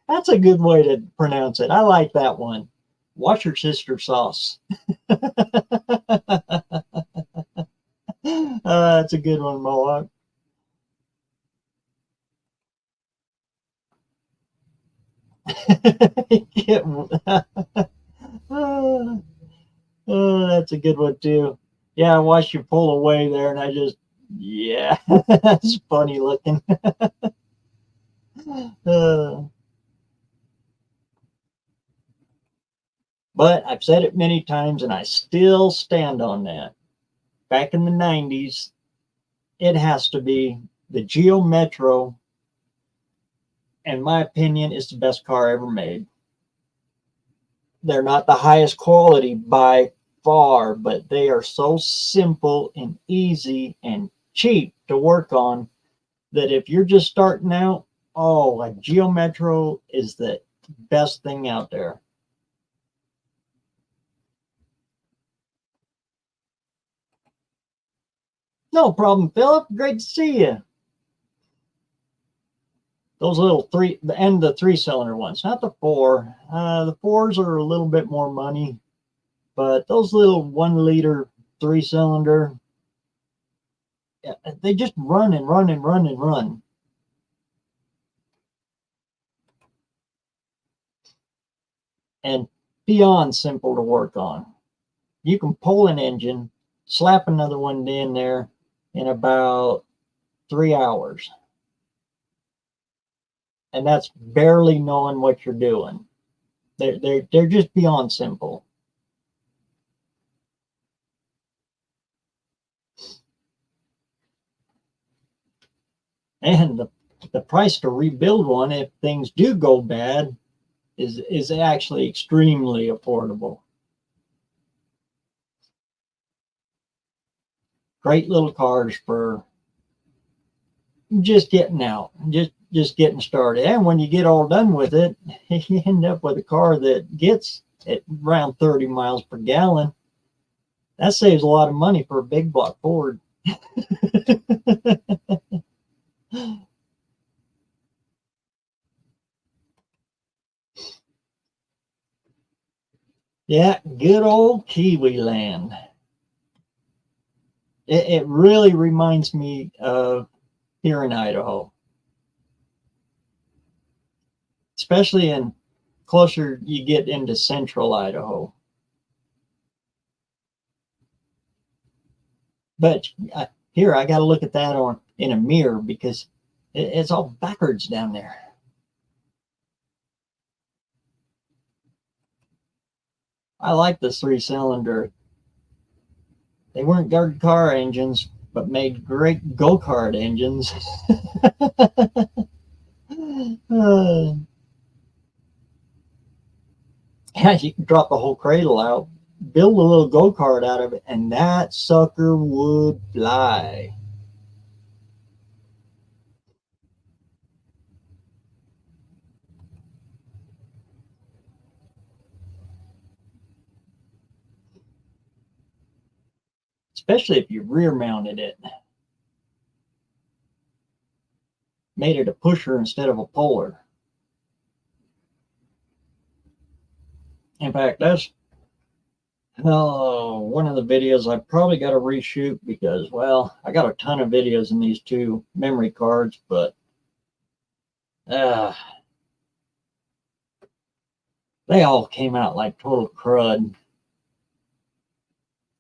A: That's a good way to pronounce it. I like that one. Watch your sister, Sauce. That's a good one, Mohawk. Oh, that's a good one too. Yeah, I watched you pull away there, and I just, yeah, that's funny looking. Uh, but I've said it many times, and I still stand on that. Back in the 90s, it has to be the Geo Metro, in my opinion, is the best car ever made. They're not the highest quality by far, but they are so simple and easy and cheap to work on that if you're just starting out, oh, a Geo Metro is the best thing out there. No problem, Philip. Great to see you. Those little the 3-cylinder ones, not the four. The fours are a little bit more money, but those little 1 liter 3-cylinder, they just run and run and run and run. And beyond simple to work on. You can pull an engine, slap another one in there in about 3 hours. And that's barely knowing what you're doing. They're just beyond simple. And the price to rebuild one, if things do go bad, is actually extremely affordable. Great little cars for just getting out, just getting started. And when you get all done with it, you end up with a car that gets at around 30 miles per gallon. That saves a lot of money for a big block Ford. Yeah, good old Kiwi land. It really reminds me of here in Idaho, especially in closer you get into central Idaho. But here I got to look at that on in a mirror because it's all backwards down there. I like this 3-cylinder. They weren't good car engines, but made great go-kart engines. Yeah, you can drop the whole cradle out, build a little go-kart out of it, and that sucker would fly. Especially if you rear mounted it. Made it a pusher instead of a puller. In fact, that's one of the videos I probably got to reshoot because, well, I got a ton of videos in these 2 memory cards, but they all came out like total crud.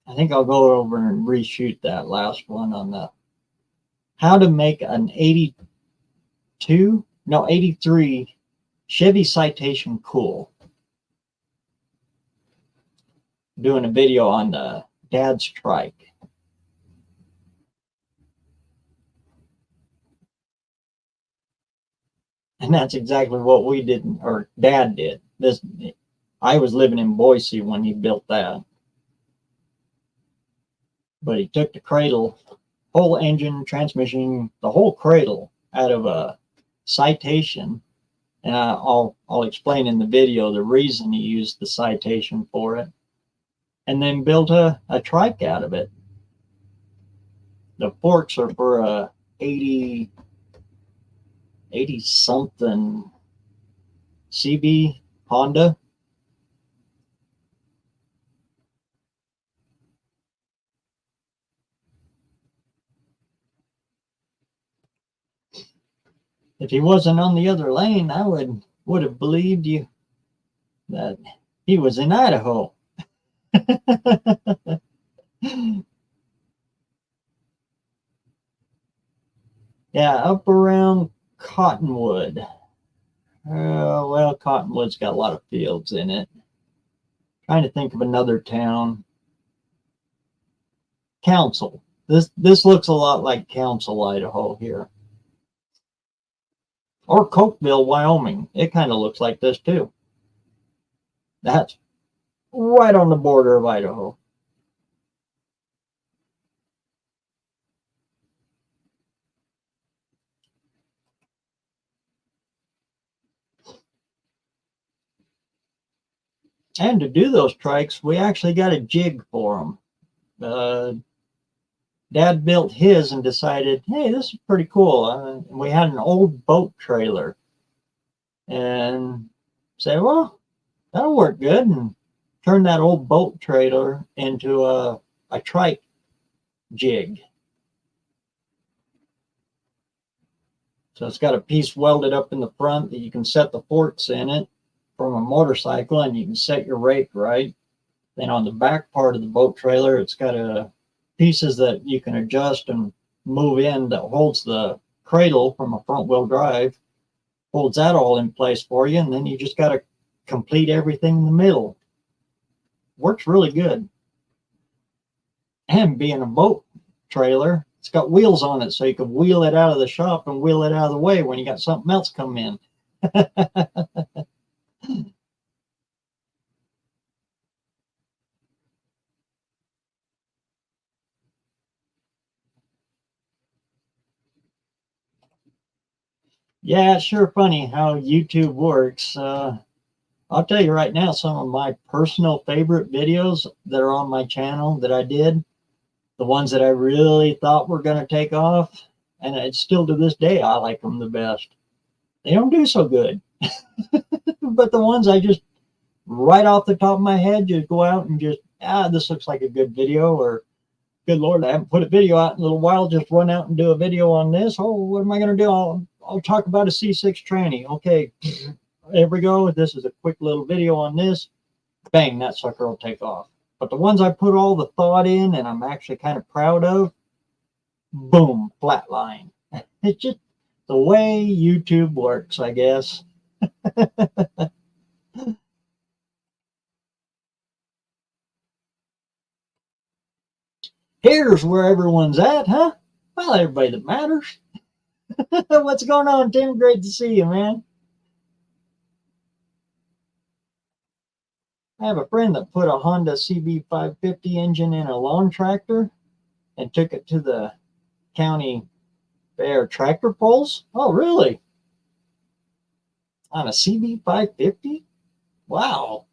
A: I think I'll go over and reshoot that last one on the how to make an 83 Chevy Citation cool. Doing a video on the dad's trike. And that's exactly what we did, or Dad did. I was living in Boise when he built that. But he took the cradle, whole engine, transmission, the whole cradle out of a Citation. And I'll explain in the video the reason he used the Citation for it. And then built a trike out of it. The forks are for a 80 something CB Honda. If he wasn't on the other lane, I would have believed you that he was in Idaho. Yeah, up around Cottonwood. Well, Cottonwood's got a lot of fields in it. Trying to think of another town. Council. This looks a lot like Council, Idaho here. Or Cokeville, Wyoming. It kind of looks like this too. That's right on the border of Idaho. And to do those trikes, we actually got a jig for them. Dad built his and decided, hey, this is pretty cool. We had an old boat trailer and said, well, that'll work good, and turned that old boat trailer into a trike jig. So it's got a piece welded up in the front that you can set the forks in it from a motorcycle, and you can set your rake right. Then on the back part of the boat trailer, it's got pieces that you can adjust and move in that holds the cradle from a front wheel drive, holds that all in place for you, and then you just got to complete everything in the middle. Works really good. And being a boat trailer, it's got wheels on it, so you can wheel it out of the shop and wheel it out of the way when you got something else come in. Yeah, it's sure funny how YouTube works. I'll tell you right now, some of my personal favorite videos that are on my channel that I did, the ones that I really thought were going to take off, and it's still to this day, I like them the best. They don't do so good. But the ones I just, right off the top of my head, just go out and just, this looks like a good video, or good Lord, I haven't put a video out in a little while, just run out and do a video on this. Oh, what am I going to do? I'll talk about a C6 tranny. Okay, there we go. This is a quick little video on this. Bang, that sucker will take off. But the ones I put all the thought in and I'm actually kind of proud of, boom, flatline. It's just the way YouTube works, I guess. Here's where everyone's at, huh? Well, everybody that matters. What's going on, Tim? Great to see you, man. I have a friend that put a Honda CB550 engine in a lawn tractor and took it to the county fair tractor pulls. Oh, really? On a CB550? Wow.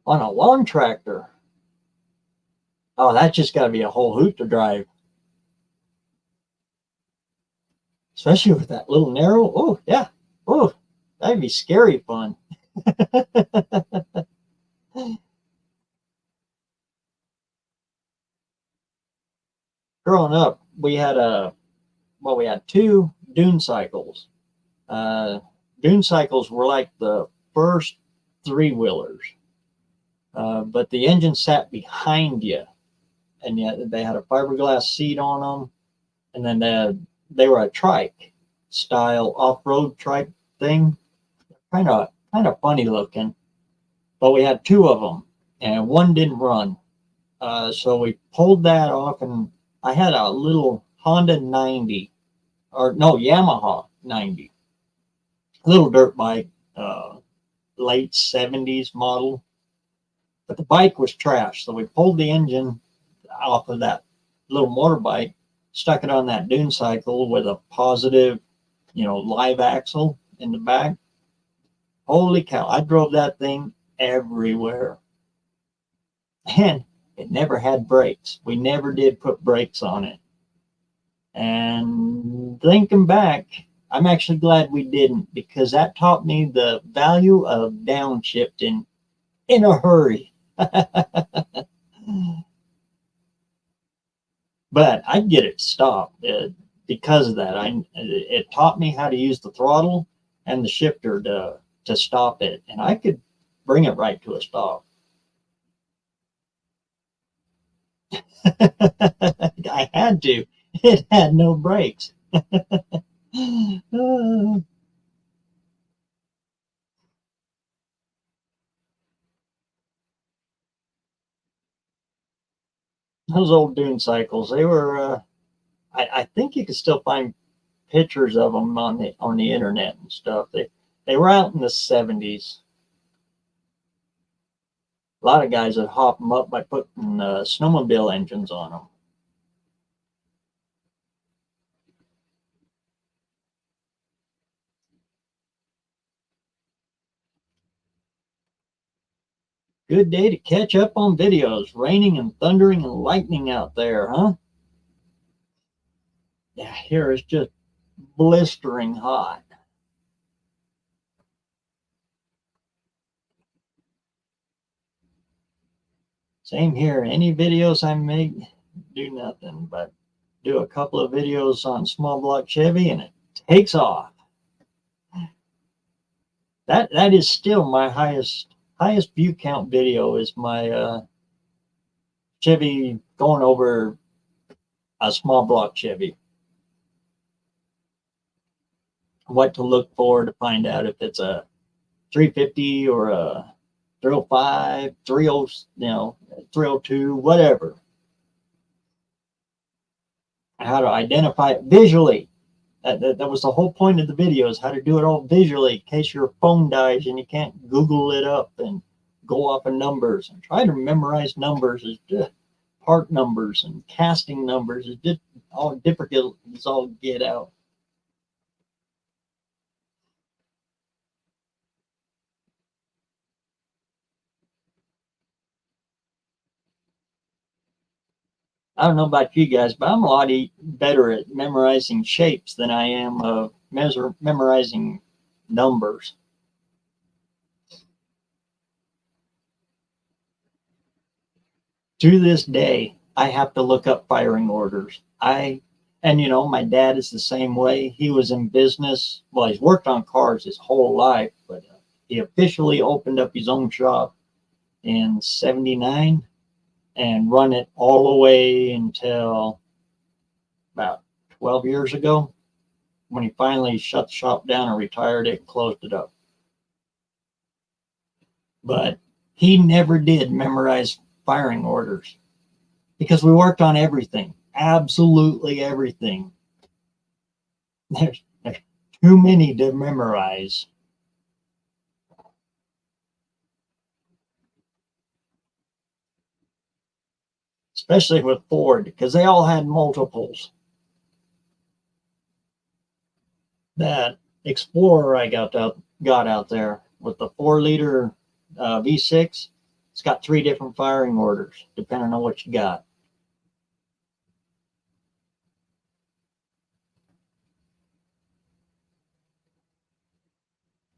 A: On a lawn tractor. Oh, that's just got to be a whole hoot to drive. Especially with that little narrow. Oh, yeah. Oh, that'd be scary fun. Growing up, we had two dune cycles. Dune cycles were like the first three-wheelers. But the engine sat behind you, and yet they had a fiberglass seat on them, and then they were a trike style off-road trike thing, kind of funny looking. But we had two of them, and one didn't run, so we pulled that off, and I had a little Honda 90 or no, Yamaha 90. Little dirt bike, late 70s model. But the bike was trash. So we pulled the engine off of that little motorbike, stuck it on that dune cycle with a positive, live axle in the back. Holy cow, I drove that thing everywhere. And it never had brakes. We never did put brakes on it. And thinking back, I'm actually glad we didn't, because that taught me the value of downshifting in a hurry. But I get it stopped because of that. It taught me how to use the throttle and the shifter to stop it, and I could bring it right to a stop. I had to. It had no brakes. Those old dune cycles, they were. I think you could still find pictures of them on the internet and stuff. They were out in the 70s. A lot of guys would hop them up by putting snowmobile engines on them. Good day to catch up on videos. Raining and thundering and lightning out there, huh? Yeah, here it's just blistering hot. Same here. Any videos I make, do nothing but do a couple of videos on small block Chevy and it takes off. That is still my highest view count video, is my Chevy going over a small block Chevy. What to look for to find out if it's a 350 or a 305, 302, whatever. How to identify it visually. That was the whole point of the video, is how to do it all visually in case your phone dies and you can't Google it up and go off of numbers. And try to memorize numbers, is just part numbers and casting numbers. Is just all difficult as all get out. I don't know about you guys, but I'm a lot better at memorizing shapes than I am of memorizing numbers. To this day, I have to look up firing orders. My dad is the same way. He was in business. Well, he's worked on cars his whole life, but he officially opened up his own shop in '79 and run it all the way until about 12 years ago, when he finally shut the shop down and retired it and closed it up. But he never did memorize firing orders because we worked on everything, absolutely everything. There's too many to memorize. Especially with Ford, because they all had multiples. That Explorer I got out there with the 4-liter V6, it's got 3 different firing orders depending on what you got.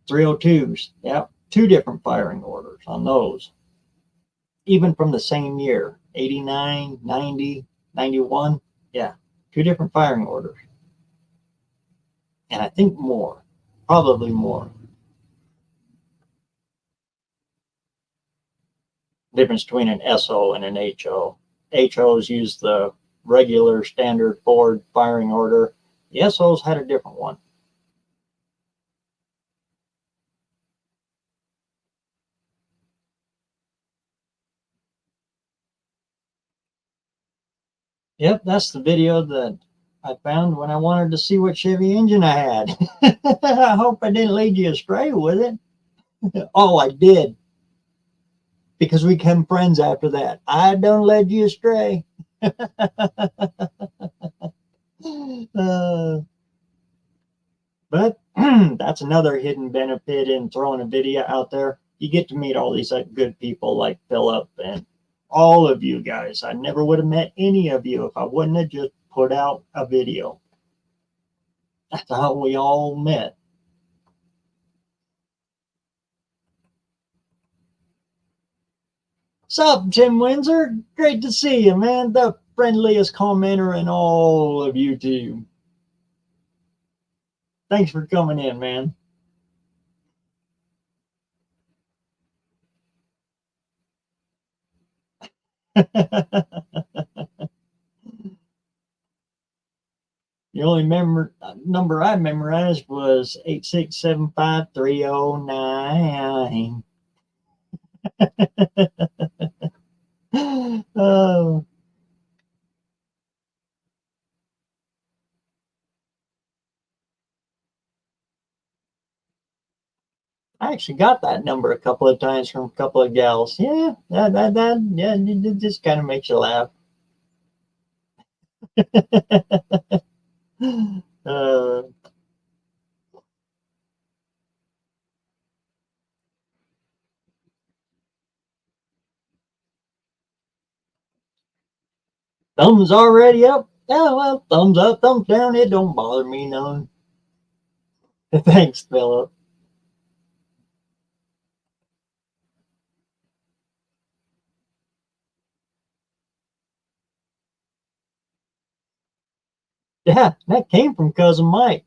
A: .302s, yeah, 2 different firing orders on those. Even from the same year, 89, 90, 91, yeah, 2 different firing orders. And I think more, probably more. Difference between an SO and an HO. HOs use the regular standard Ford firing order. The SOs had a different one. Yep, that's the video that I found when I wanted to see what Chevy engine I had. I hope I didn't lead you astray with it. Oh, I did. Because we became friends after that. I don't lead you astray. Uh, but that's another hidden benefit in throwing a video out there. You get to meet all these good people like Philip and all of you guys. I never would have met any of you if I wouldn't have just put out a video. That's how we all met. Sup, Tim Windsor? Great to see you, man. The friendliest commenter in all of YouTube. Thanks for coming in, man. The only number I memorized was 8675309. Oh, I actually got that number a couple of times from a couple of gals. Yeah, yeah, it just kind of makes you laugh. uh, Thumbs already up. Yeah, well, thumbs up, thumbs down. It don't bother me none. Thanks, Philip. Yeah, that came from cousin Mike.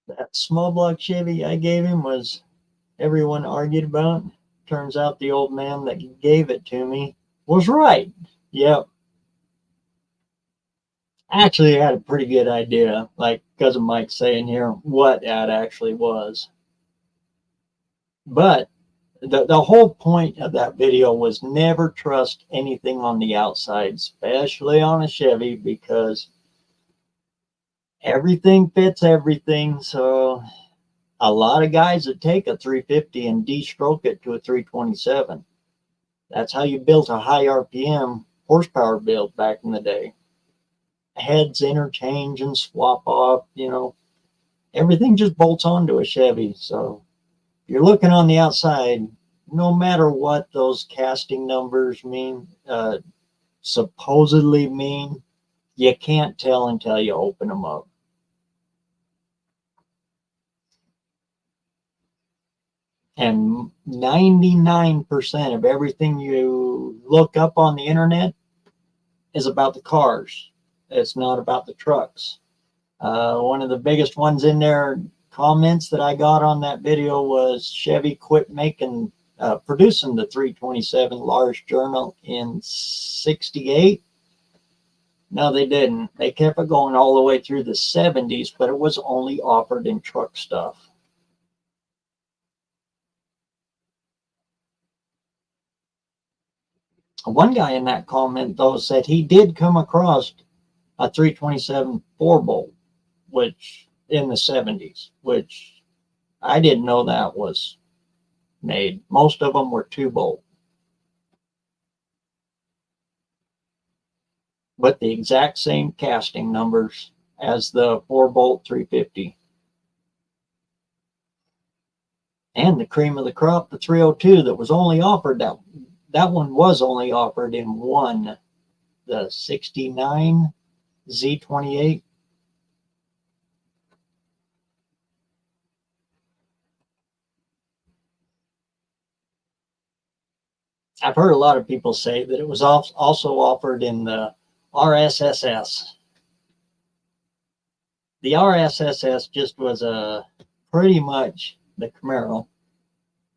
A: That small block Chevy I gave him was everyone argued about. Turns out the old man that gave it to me was right. Yep. Actually, I had a pretty good idea, like cousin Mike saying here, what that actually was. But the whole point of that video was never trust anything on the outside, especially on a Chevy, because everything fits everything. So a lot of guys that take a 350 and de-stroke it to a 327. That's how you built a high RPM horsepower build back in the day. Heads interchange and swap off, everything just bolts onto a Chevy. So you're looking on the outside, no matter what those casting numbers mean, supposedly mean, you can't tell until you open them up. And 99% of everything you look up on the internet is about the cars. It's not about the trucks. One of the biggest ones in there comments that I got on that video was Chevy quit producing the 327 large journal in 68. No, they didn't. They kept it going all the way through the 70s, but it was only offered in truck stuff. One guy in that comment, though, said he did come across a 327 4-bolt, which in the 70s, which I didn't know that was made. Most of them were 2-bolt. But the exact same casting numbers as the 4-bolt 350. And the cream of the crop, the 302 that was only offered, that one was only offered in one, the 69 Z28. I've heard a lot of people say that it was also offered in the RSSS. The RSSS just was pretty much, the Camaro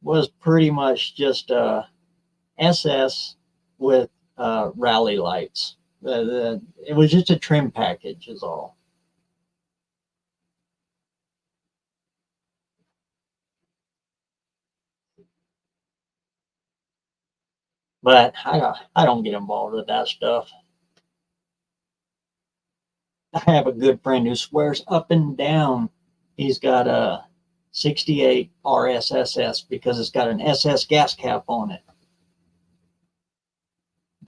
A: was pretty much just a SS with rally lights. It was just a trim package is all. But I don't get involved with that stuff. I have a good friend who swears up and down he's got a 68 RSSS because it's got an SS gas cap on it.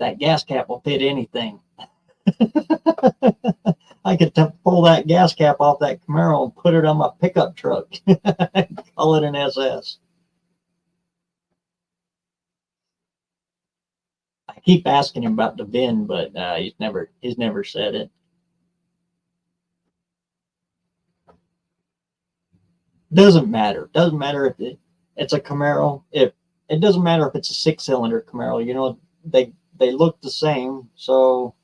A: That gas cap will fit anything. I could pull that gas cap off that Camaro and put it on my pickup truck. Call it an SS. I keep asking him about the VIN, but he's never said it. Doesn't matter. Doesn't matter if it's a Camaro. If it doesn't matter if it's a 6-cylinder Camaro. You know, they look the same. So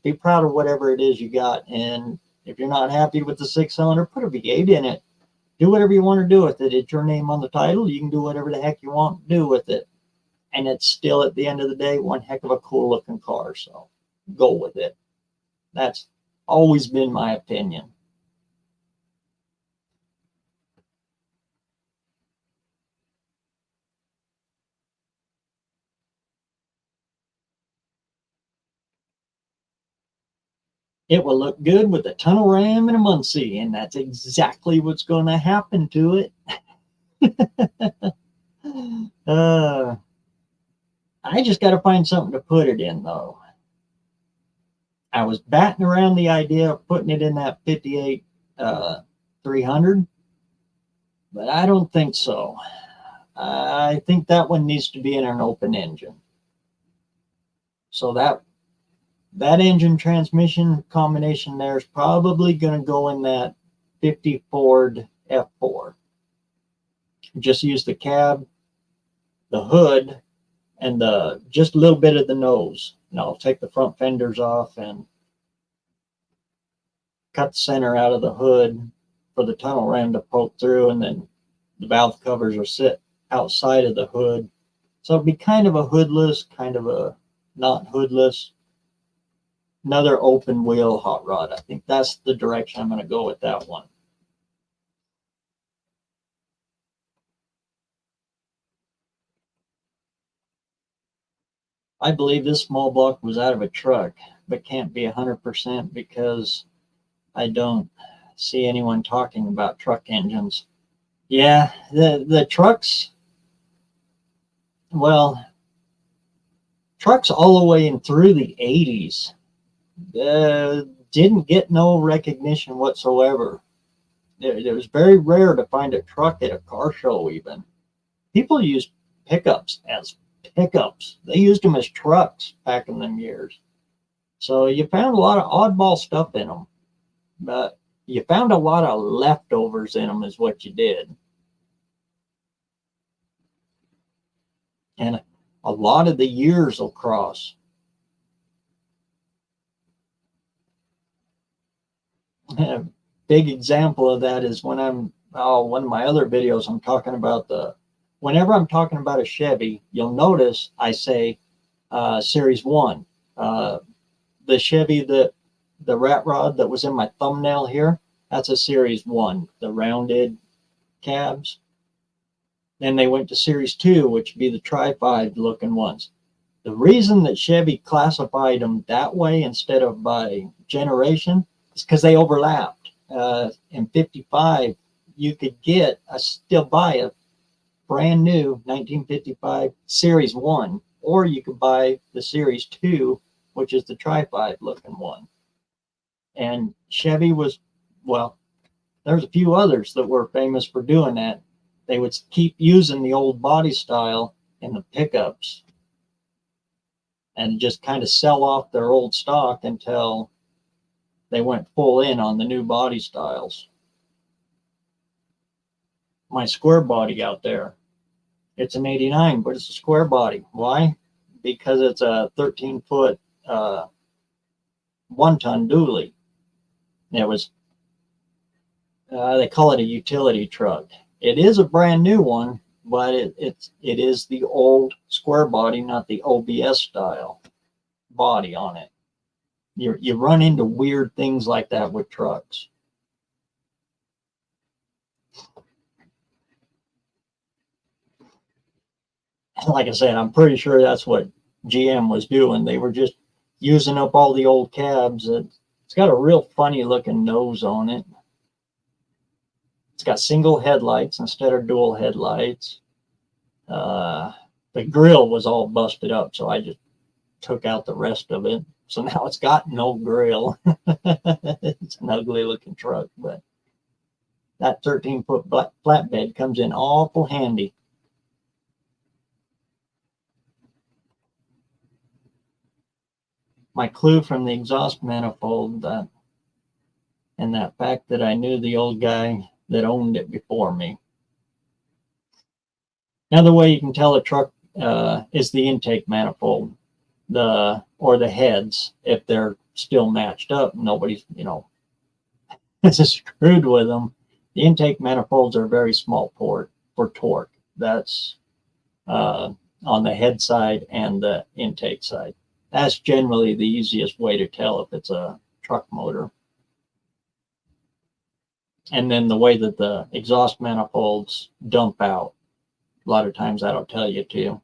A: be proud of whatever it is you got. And if you're not happy with the 6-cylinder, put a V8 in it. Do whatever you want to do with it. It's your name on the title. You can do whatever the heck you want to do with it. And it's still, at the end of the day, one heck of a cool looking car. So go with it. That's always been my opinion. It will look good with a tunnel ram and a Muncie, and that's exactly what's going to happen to it. I just got to find something to put it in, though. I was batting around the idea of putting it in that 58 300, but I don't think so. I think that one needs to be in an open engine. So that engine transmission combination there is probably going to go in that 50 Ford F4. Just use the cab, the hood, and just a little bit of the nose. And I'll take the front fenders off and cut the center out of the hood for the tunnel ram to poke through, and then the valve covers will sit outside of the hood. So it'll be kind of a hoodless, kind of a not hoodless, another open wheel hot rod. I think that's the direction I'm going to go with that one. I believe this small block was out of a truck, but can't be 100% because I don't see anyone talking about truck engines. Yeah, the trucks, well, trucks all the way in through the 80s didn't get no recognition whatsoever. It was very rare to find a truck at a car show even. People used pickups as pickups. They used them as trucks back in them years. So you found a lot of oddball stuff in them. But you found a lot of leftovers in them is what you did. And a lot of the years will cross. A big example of that is when one of my other videos, I'm talking about whenever I'm talking about a Chevy, you'll notice I say Series 1. The Chevy, the rat rod that was in my thumbnail here, that's a Series 1, the rounded cabs. Then they went to Series 2, which would be the tri-5 looking ones. The reason that Chevy classified them that way instead of by generation is because they overlapped. In 55, you could still buy a brand new 1955 Series 1, or you could buy the Series 2, which is the tri-5 looking one. And Chevy was, well, there's a few others that were famous for doing that. They would keep using the old body style in the pickups and just kind of sell off their old stock until they went full in on the new body styles. My square body out there, it's an 89, but it's a square body. Why? Because it's a 13-foot 1-ton dually. It was, they call it a utility truck. It is a brand new one, but it is the old square body, not the OBS style body on it. You run into weird things like that with trucks. Like I said, I'm pretty sure that's what GM was doing. They were just using up all the old cabs. It's got a real funny looking nose on it. It's got single headlights instead of dual headlights. The grill was all busted up, so I just took out the rest of it. So now it's got no grill. It's an ugly looking truck, but that 13-foot flatbed comes in awful handy. My clue from the exhaust manifold, and that fact that I knew the old guy that owned it before me. Another way you can tell a truck is the intake manifold, or the heads, if they're still matched up. Nobody's, screwed with them. The intake manifolds are very small port for torque. That's on the head side and the intake side. That's generally the easiest way to tell if it's a truck motor. And then the way that the exhaust manifolds dump out, a lot of times that'll tell you too.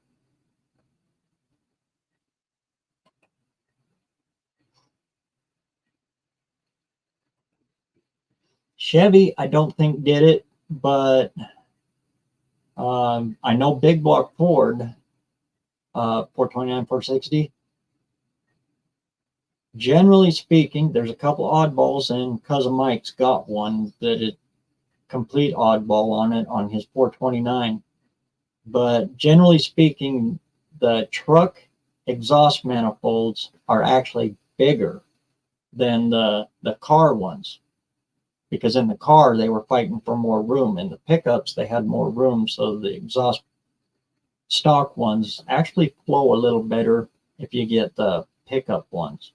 A: Chevy, I don't think did it, but I know big block Ford, 429, 460. Generally speaking, there's a couple oddballs, and Cousin Mike's got one that is complete oddball on it on his 429. But generally speaking, the truck exhaust manifolds are actually bigger than the car ones, because in the car they were fighting for more room. In the pickups they had more room, so the exhaust stock ones actually flow a little better if you get the pickup ones.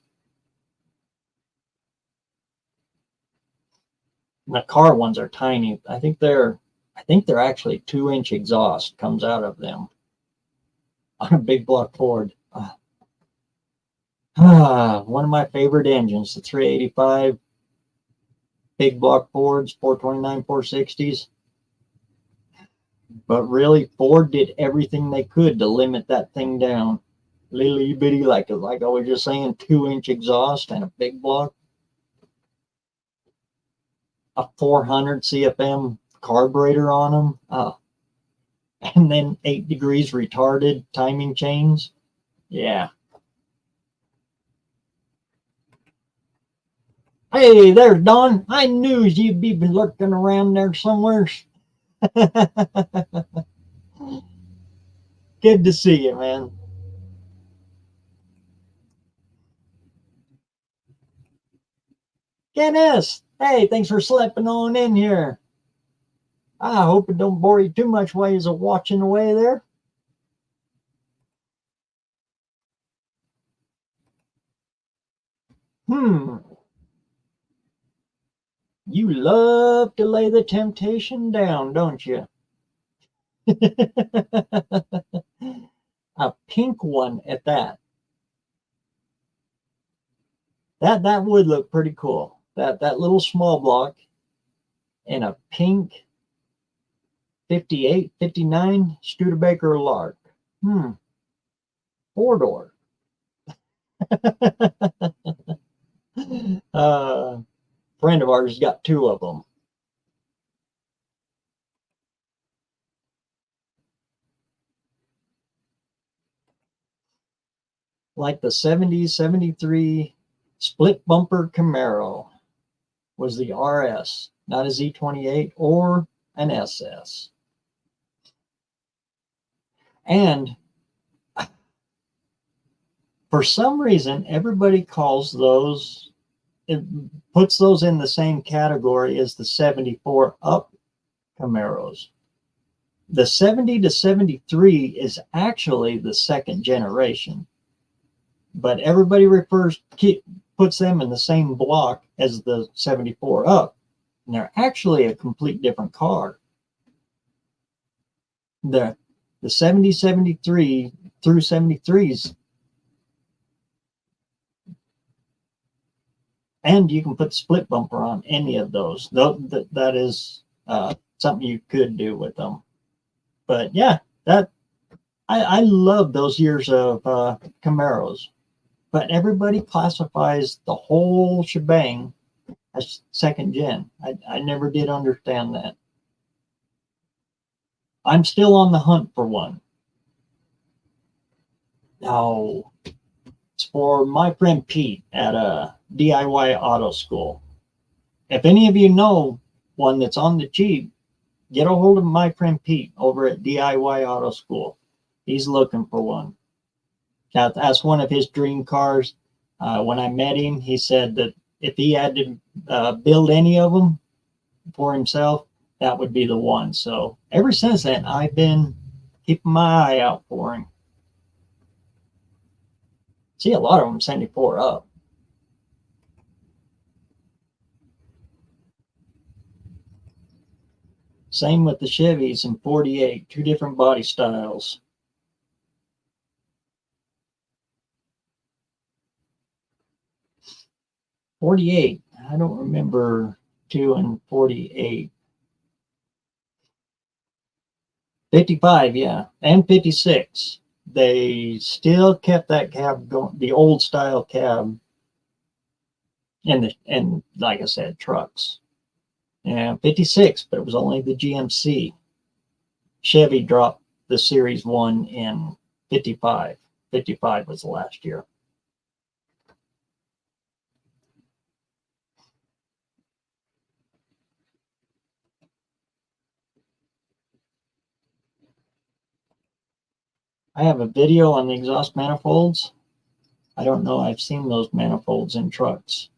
A: The car ones are tiny. I think they're actually 2-inch exhaust comes out of them on a big block Ford. One of my favorite engines, the 385 big block Fords, 429, 460s. But really, Ford did everything they could to limit that thing down. Little bitty, like I was just saying, 2-inch exhaust and a big block. A 400 CFM carburetor on them. And then 8 degrees retarded timing chains. Yeah. Hey, there's Don. I knew you'd be lurking around there somewhere. Good to see you, man. Dennis, hey, thanks for slipping on in here. I hope it don't bore you too much while you're watching away there. You love to lay the temptation down, don't you? A pink one at that. That would look pretty cool. That little small block and a pink 58, 59 Studebaker Lark. 4-door. Friend of ours has got 2 of them. Like the 70, 73 split bumper Camaro was the RS, not a Z28 or an SS. And for some reason, everybody calls those, it puts those in the same category as the 74 up Camaros. The 70 to 73 is actually the second generation, but everybody puts them in the same block as the 74 up, and they're actually a complete different car. The 70, 73 through 73s, and you can put the split bumper on any of those. That is something you could do with them. But yeah, I love those years of Camaros, but everybody classifies the whole shebang as second gen. I never did understand that. I'm still on the hunt for one. Now, it's for my friend Pete at a DIY auto school. If any of you know one that's on the cheap, get a hold of my friend Pete over at DIY Auto School. He's looking for one. That's one of his dream cars. When I met him, he said that if he had to build any of them for himself, that would be the one. So ever since then, I've been keeping my eye out for him. See, a lot of them 74 up. Same with the Chevys in 48, two different body styles. '48, I don't remember two and 48. 55, yeah, and 56. They still kept that cab going, the old style cab, and like I said, trucks. Yeah, 56, but it was only the GMC. Chevy dropped the Series 1 in 55. 55 was the last year. I have a video on the exhaust manifolds. I don't know, I've seen those manifolds in trucks.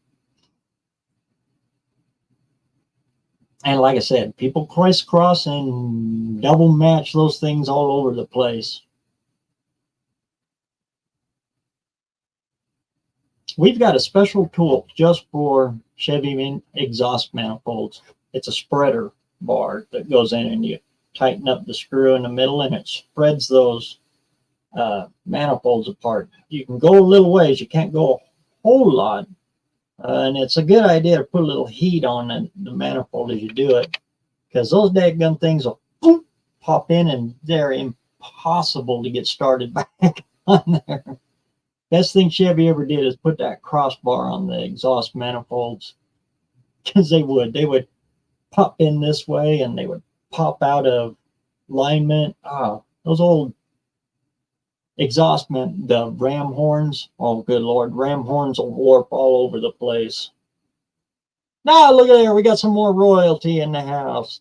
A: And like I said, people crisscross and double match those things all over the place. We've got a special tool just for Chevy exhaust manifolds. It's a spreader bar that goes in and you tighten up the screw in the middle and it spreads those manifolds apart. You can go a little ways, you can't go a whole lot. And it's a good idea to put a little heat on the manifold as you do it, because those dadgum things will boop, pop in and they're impossible to get started back on there. Best thing Chevy ever did is put that crossbar on the exhaust manifolds, because they would pop in this way and they would pop out of alignment. Those old exhaust the ram horns, oh good lord, ram horns will warp all over the place. Now look at there, we got some more royalty in the house.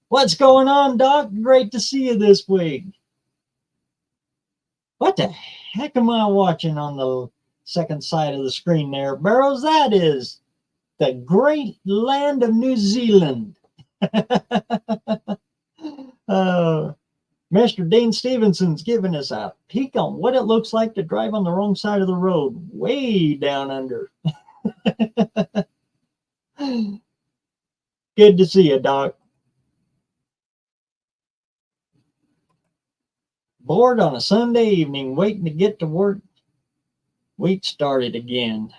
A: What's going on, Doc? Great to see you this week. What the heck am I watching on the second side of the screen there, BareRose? That is the great land of New Zealand. Mr. Dean Stevenson's giving us a peek on what it looks like to drive on the wrong side of the road, way down under. Good to see you, Doc. Bored on a Sunday evening, waiting to get to work. Week started again.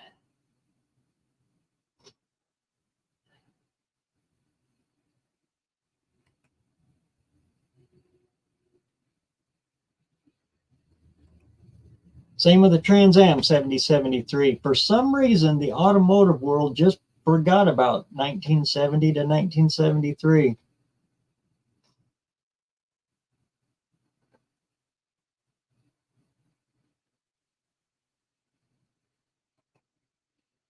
A: Same with the Trans Am 7073. For some reason, the automotive world just forgot about 1970 to 1973.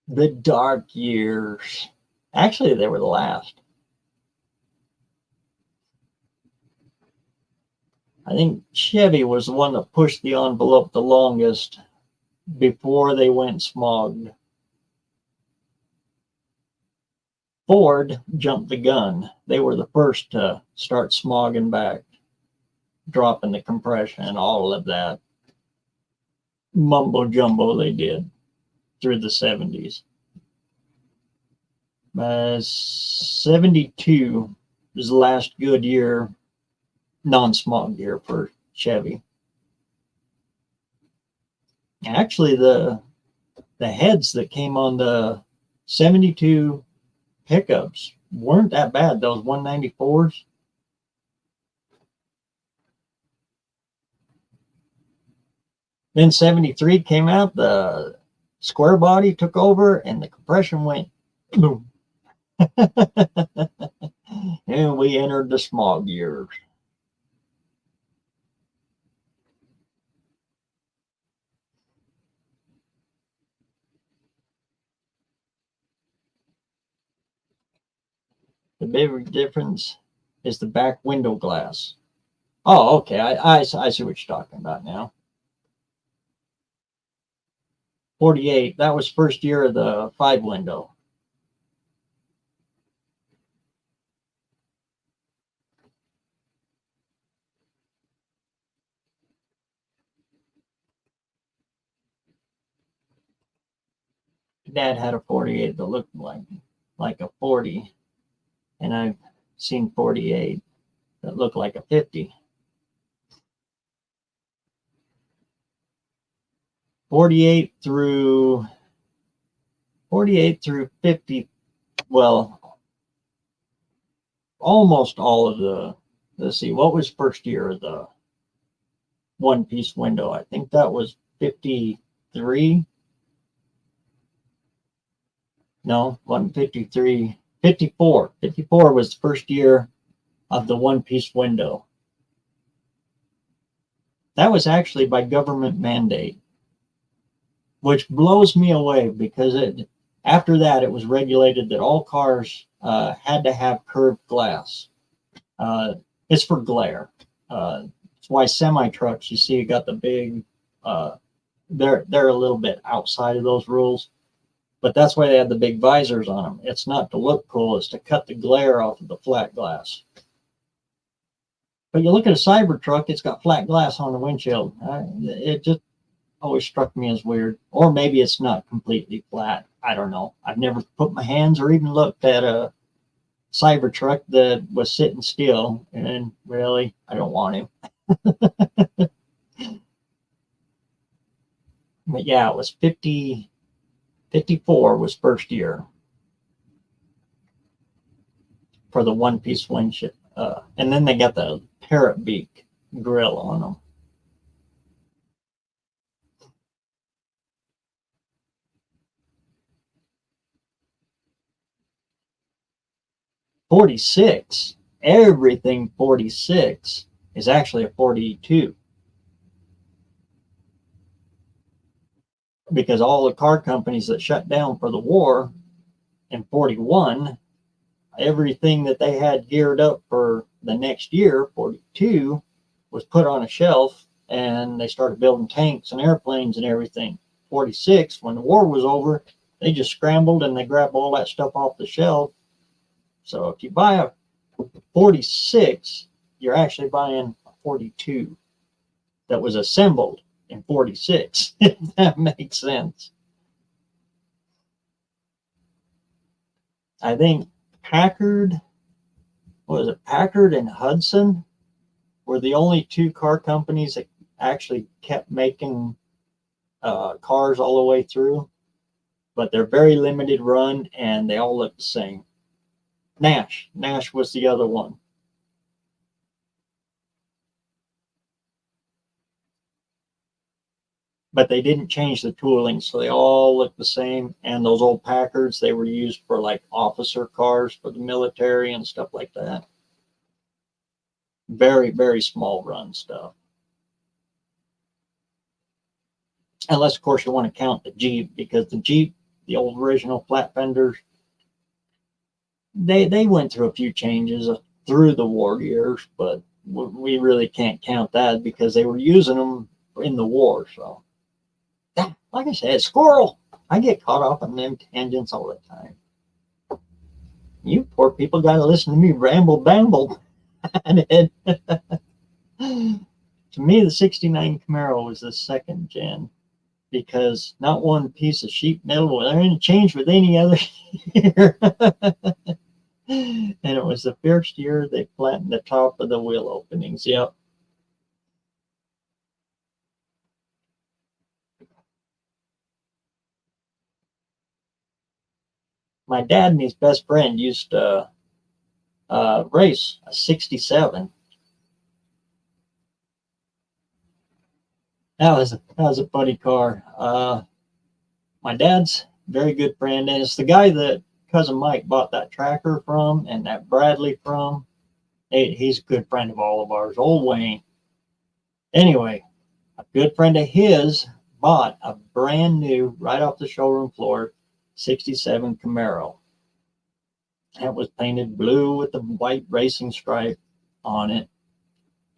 A: The dark years. Actually, they were the last. I think Chevy was the one that pushed the envelope the longest before they went smogged. Ford jumped the gun. They were the first to start smogging back, dropping the compression and all of that mumbo jumbo they did through the 70s. 72 was the last good year, non-smog year for Chevy. Actually, the heads that came on the 72 pickups weren't that bad. Those 194s. Then 73 came out, the square body took over, and the compression went boom. And we entered the smog years. The big difference is the back window glass. Oh, okay. I see what you're talking about now. 48, that was first year of the 5 window. Dad had a 48 that looked like a 40, and I've seen 48 that looked like a 50. 48 through 50, well, almost all of the, let's see, what was first year of the one piece window? I think that was 53. No, 153, 54. 54 was the first year of the one piece window. That was actually by government mandate, which blows me away because after that it was regulated that all cars had to have curved glass. It's for glare. That's why semi trucks, you see, got the big. They're a little bit outside of those rules, but that's why they have the big visors on them. It's not to look cool; it's to cut the glare off of the flat glass. But you look at a Cybertruck; it's got flat glass on the windshield. It just always struck me as weird. Or maybe it's not completely flat. I don't know. I've never put my hands or even looked at a Cybertruck that was sitting still, and really, I don't want to. But yeah, it was 54 was first year for the one piece windshield. And then they got the parrot beak grill on them. '46, everything 46 is actually a 42. Because all the car companies that shut down for the war in 41, everything that they had geared up for the next year, 42, was put on a shelf, and they started building tanks and airplanes and everything. 46, when the war was over, they just scrambled and they grabbed all that stuff off the shelf. So if you buy a 46, you're actually buying a 42 that was assembled in 46, if that makes sense. I think Packard and Hudson were the only two car companies that actually kept making cars all the way through, but they're very limited run and they all look the same. Nash was the other one. But they didn't change the tooling, so they all look the same. And those old Packards, they were used for like officer cars for the military and stuff like that. Very, very small run stuff. Unless, of course, you want to count the Jeep, because the Jeep, the old original flat fenders, they went through a few changes through the war years, but we really can't count that because they were using them in the war. So, like I said, squirrel. I get caught up on them tangents all the time. You poor people got to listen to me ramble bamble. To me, the 69 Camaro was the second gen, because not one piece of sheet metal was interchanged with any other year. And it was the first year they flattened the top of the wheel openings. Yep. My dad and his best friend used to race a 67. that was a funny car. My dad's very good friend, and it's the guy that cousin Mike bought that tracker from and that Bradley from. He's a good friend of all of ours, old Wayne. Anyway, a good friend of his bought a brand new, right off the showroom floor, 67 Camaro. It was painted blue with the white racing stripe on it.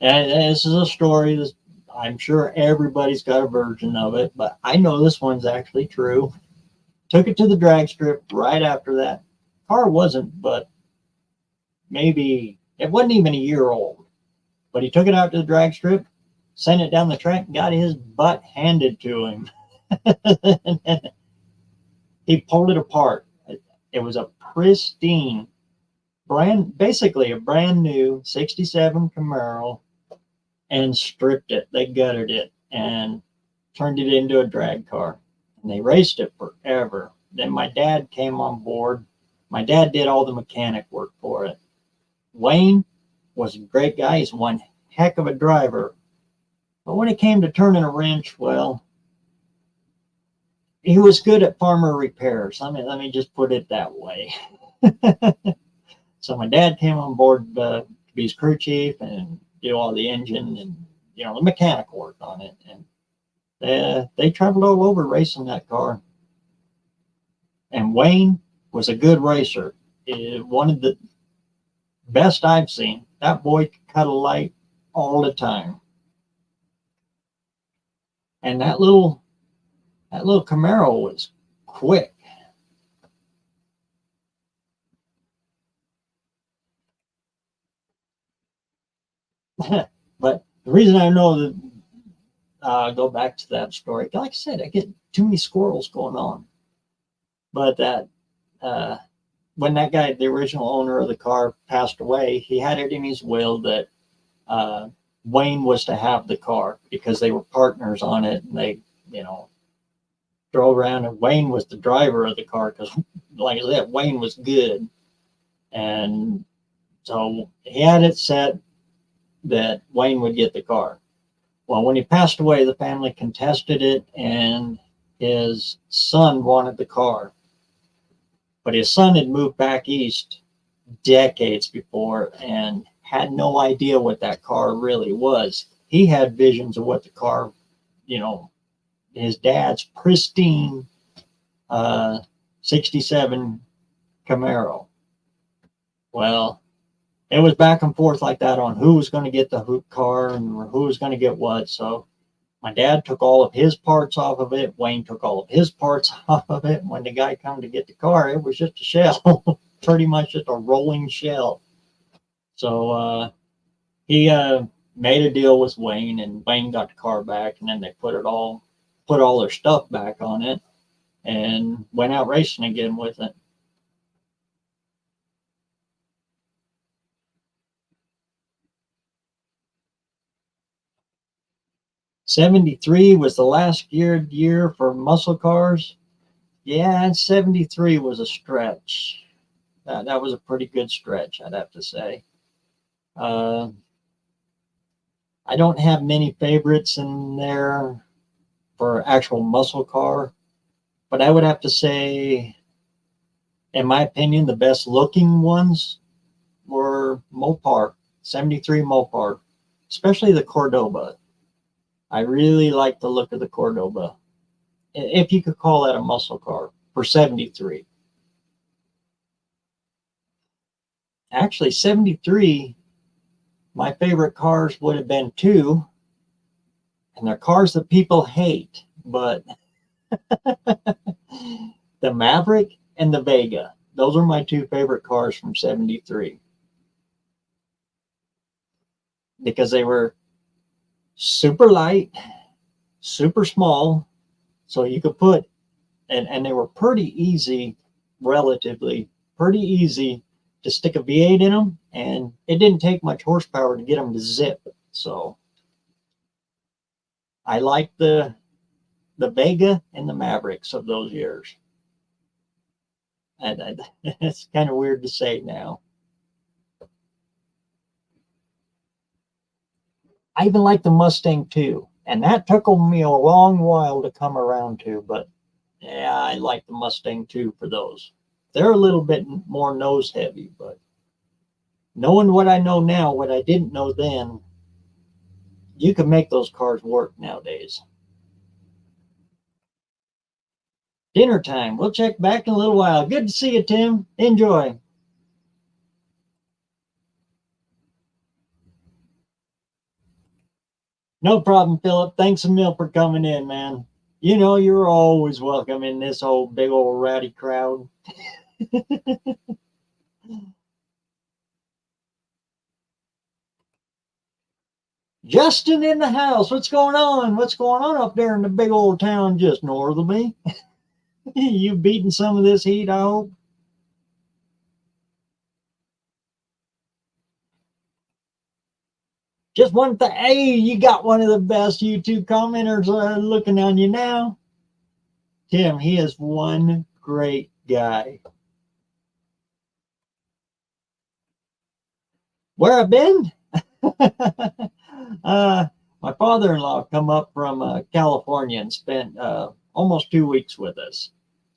A: And this is a story that I'm sure everybody's got a version of it, but I know this one's actually true. Took it to the drag strip right after that. Car wasn't, but maybe it wasn't even a year old. But he took it out to the drag strip, sent it down the track, got his butt handed to him. He pulled it apart. It was a pristine, basically a brand new 67 Camaro, and stripped it. They gutted it and turned it into a drag car. And they raced it forever. Then my dad came on board. My dad did all the mechanic work for it. Wayne was a great guy. He's one heck of a driver. But when it came to turning a wrench, well, he was good at farmer repairs. Let me just put it that way. So my dad came on board to be his crew chief and do all the engine and the mechanic work on it. And they traveled all over racing that car. And Wayne was a good racer. One of the best I've seen. That boy could cut a light all the time. And that little Camaro was quick. But the reason I know that, go back to that story, like I said, I get too many squirrels going on. But that when that guy, the original owner of the car, passed away, he had it in his will that Wayne was to have the car because they were partners on it, and they, drove around, and Wayne was the driver of the car because, like I said, Wayne was good. And so he had it set that Wayne would get the car. Well, when he passed away, the family contested it, and his son wanted the car. But his son had moved back east decades before and had no idea what that car really was. He had visions of what the car, his dad's pristine 67 Camaro. Well, it was back and forth like that on who was going to get the car and who was going to get what. So my dad took all of his parts off of it. Wayne took all of his parts off of it. When the guy came to get the car, it was just a shell, pretty much just a rolling shell. So he made a deal with Wayne, and Wayne got the car back, and then they put all their stuff back on it and went out racing again with it. '73 was the last year for muscle cars. Yeah, 73 was a stretch. That was a pretty good stretch, I'd have to say. I don't have many favorites in there for actual muscle car, but I would have to say, in my opinion, the best looking ones were Mopar, 73 Mopar, especially the Cordoba. I really like the look of the Cordoba, if you could call that a muscle car, for 73. Actually, 73, my favorite cars would have been two, and they're cars that people hate, but the Maverick and the Vega. Those are my two favorite cars from 73. Because they were super light, super small, so you could put, and they were pretty easy, relatively pretty easy to stick a V8 in them, and it didn't take much horsepower to get them to zip. So I like the Vega and the Mavericks of those years. And it's kind of weird to say now. I even like the Mustang too. And that took me a long while to come around to, but yeah, I like the Mustang too for those. They're a little bit more nose heavy, but knowing what I know now, what I didn't know then, you can make those cars work nowadays. Dinner time. We'll check back in a little while. Good to see you, Tim. Enjoy. No problem, Philip. Thanks a mil for coming in, man. You know you're always welcome in this old big old rowdy crowd. Justin in the house. What's going on? What's going on up there in the big old town just north of me? You beating some of this heat, I hope. Just one thing. Hey, you got one of the best YouTube commenters looking on you now. Tim, he is one great guy. Where I've been? My father-in-law come up from California and spent almost 2 weeks with us.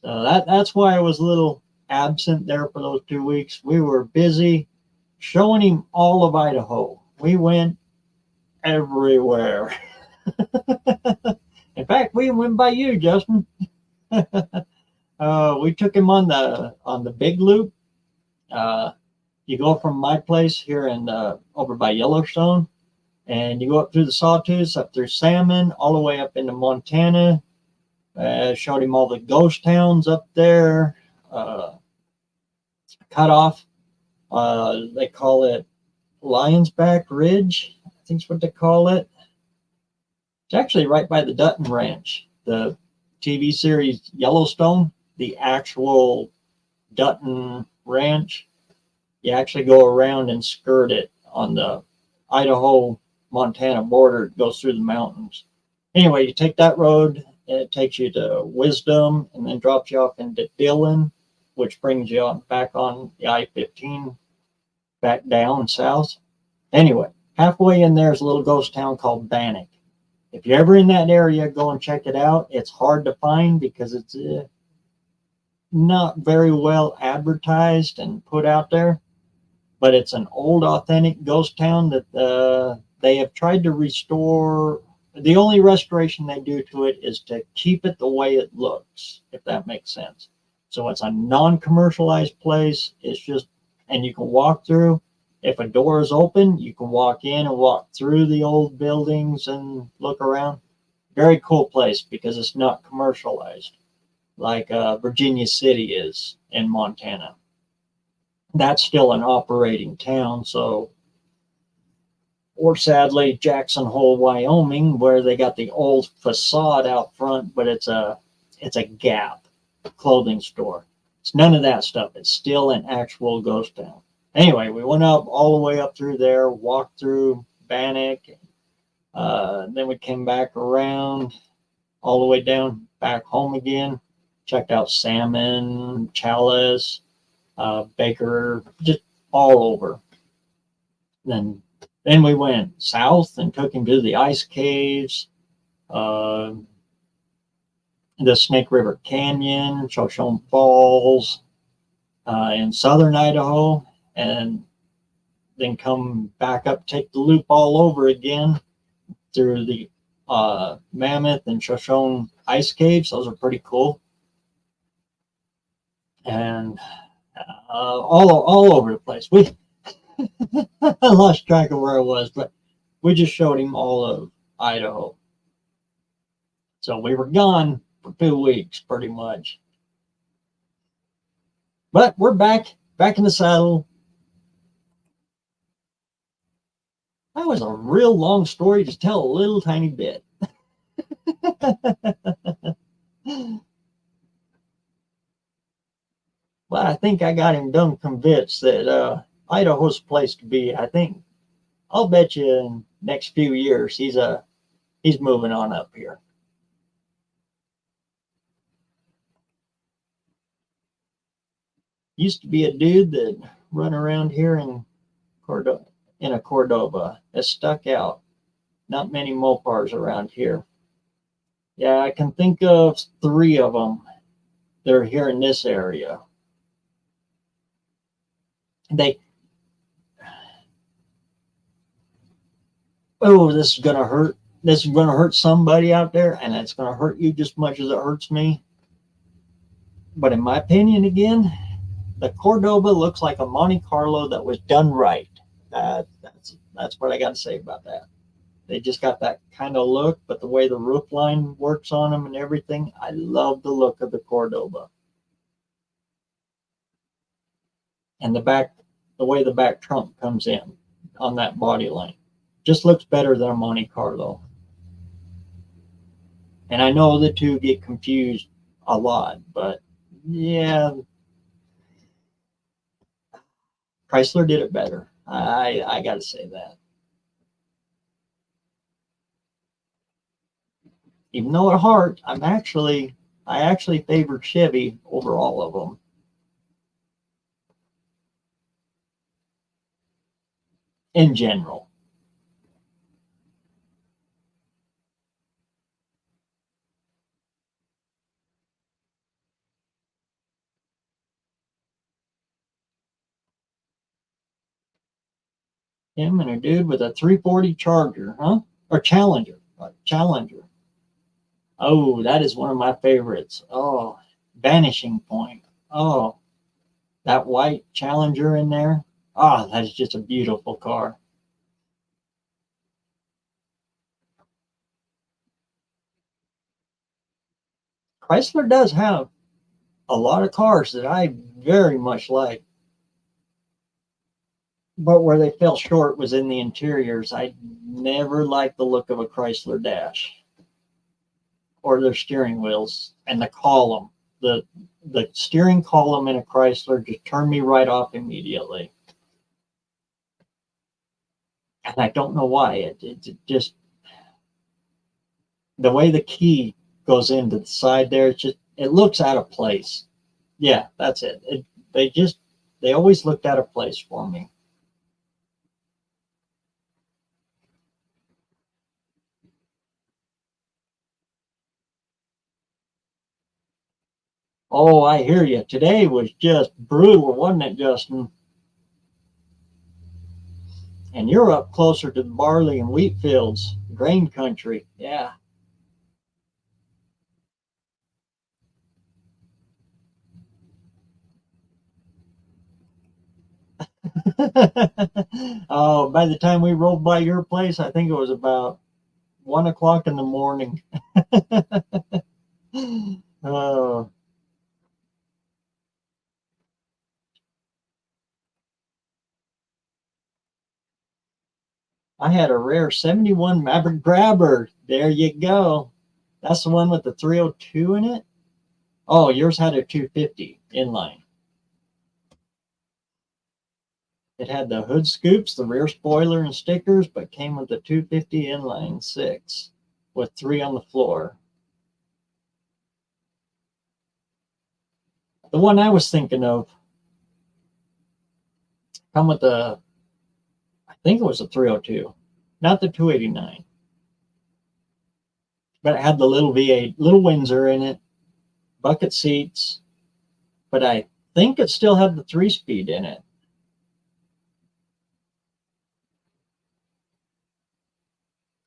A: So that's why I was a little absent there for those 2 weeks. We were busy showing him all of Idaho. We went everywhere. In fact, we went by you, Justin. We took him on the big loop. You go from my place here in over by Yellowstone, and you go up through the Sawtooths, up through Salmon, all the way up into Montana. Showed him all the ghost towns up there. Cut off. They call it Lion's Back Ridge. I think is what they call it. It's actually right by the Dutton Ranch, the TV series Yellowstone, the actual Dutton Ranch. You actually go around and skirt it on the Idaho-Montana border. It goes through the mountains. Anyway, you take that road, and it takes you to Wisdom, and then drops you off into Dillon, which brings you back on the I-15, back down south. Anyway, halfway in there is a little ghost town called Bannock. If you're ever in that area, go and check it out. It's hard to find because it's not very well advertised and put out there. But it's an old, authentic ghost town that they have tried to restore. The only restoration they do to it is to keep it the way it looks, if that makes sense. So it's a non-commercialized place. It's just, and you can walk through. If a door is open, you can walk in and walk through the old buildings and look around. Very cool place because it's not commercialized like Virginia City is in Montana. That's still an operating town. So, or sadly, Jackson Hole, Wyoming, where they got the old facade out front, but it's a Gap clothing store. It's none of that stuff. It's still an actual ghost town. Anyway, we went up all the way up through there, walked through Bannock, then we came back around all the way down back home again, checked out Salmon, Chalice, Baker, just all over. Then we went south and took him to the ice caves, the Snake River Canyon, Shoshone Falls, in southern Idaho, and then come back up, take the loop all over again through the Mammoth and Shoshone ice caves. Those are pretty cool. And all over the place. I lost track of where I was, but we just showed him all of Idaho. So we were gone for 2 weeks, pretty much. But we're back in the saddle. That was a real long story to tell a little tiny bit. But I think I got him done convinced that Idaho's a place to be. I think I'll bet you in the next few years he's moving on up here. Used to be a dude that run around here in a Cordova that stuck out. Not many Mopars around here. Yeah, I can think of 3 of them. They're here in this area. They, oh, this is gonna hurt. This is gonna hurt somebody out there, and it's gonna hurt you just as much as it hurts me. But in my opinion, again, the Cordoba looks like a Monte Carlo that was done right. That's what I got to say about that. They just got that kind of look, but the way the roof line works on them and everything, I love the look of the Cordoba. And the way the back trunk comes in on that body line, just looks better than a Monte Carlo. And I know the two get confused a lot, but yeah, Chrysler did it better. I got to say that. Even though at heart, I actually favored Chevy over all of them. In general. Him and a dude with a 340 Charger, huh? Or Challenger. Challenger. Oh, that is one of my favorites. Oh, Vanishing Point. Oh, that white Challenger in there. Oh, that is just a beautiful car. Chrysler does have a lot of cars that I very much like. But where they fell short was in the interiors. I never liked the look of a Chrysler dash or their steering wheels and the column. The steering column in a Chrysler just turned me right off immediately. And I don't know why. It just, the way the key goes into the side there, it looks out of place. Yeah, that's it. They always looked out of place for me. Oh, I hear you. Today was just brutal, wasn't it, Justin? And you're up closer to the barley and wheat fields, grain country. Yeah. Oh, by the time we rolled by your place, I think it was about 1 o'clock in the morning. Oh, I had a rare 71 Maverick Grabber. There you go. That's the one with the 302 in it. Oh, yours had a 250 inline. It had the hood scoops, the rear spoiler, and stickers, but came with the 250 inline 6 with 3 on the floor. The one I was thinking of come with the, I think it was a 302, not the 289. But it had the little V8, little Windsor in it, bucket seats, but I think it still had the 3-speed in it.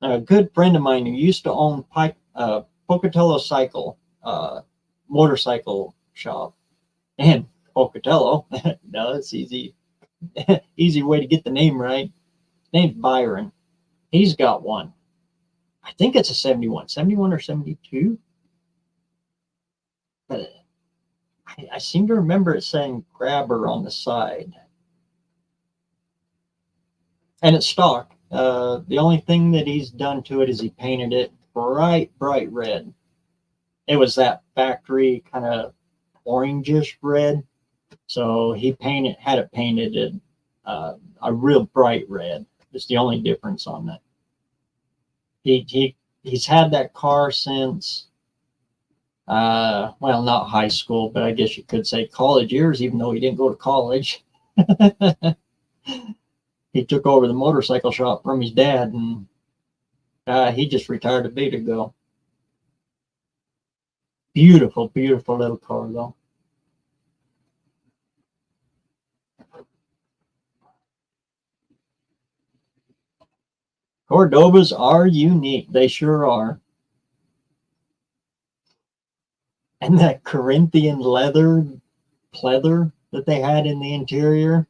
A: A good friend of mine who used to own Pocatello motorcycle shop, and Pocatello, no, it's easy way to get the name right. His name's Byron. He's got one. I think it's a 71 or 72. But I seem to remember it saying Grabber on the side. And it's stock. The only thing that he's done to it is he painted it bright red. It was that factory kind of orangish red. So he had it painted a real bright red. It's the only difference on that. He's had that car since well, not high school, but I guess you could say college years, even though he didn't go to college. He took over the motorcycle shop from his dad, and He just retired a bit ago. Beautiful, beautiful little car though. Cordobas are unique. They sure are. And that Corinthian leather pleather that they had in the interior.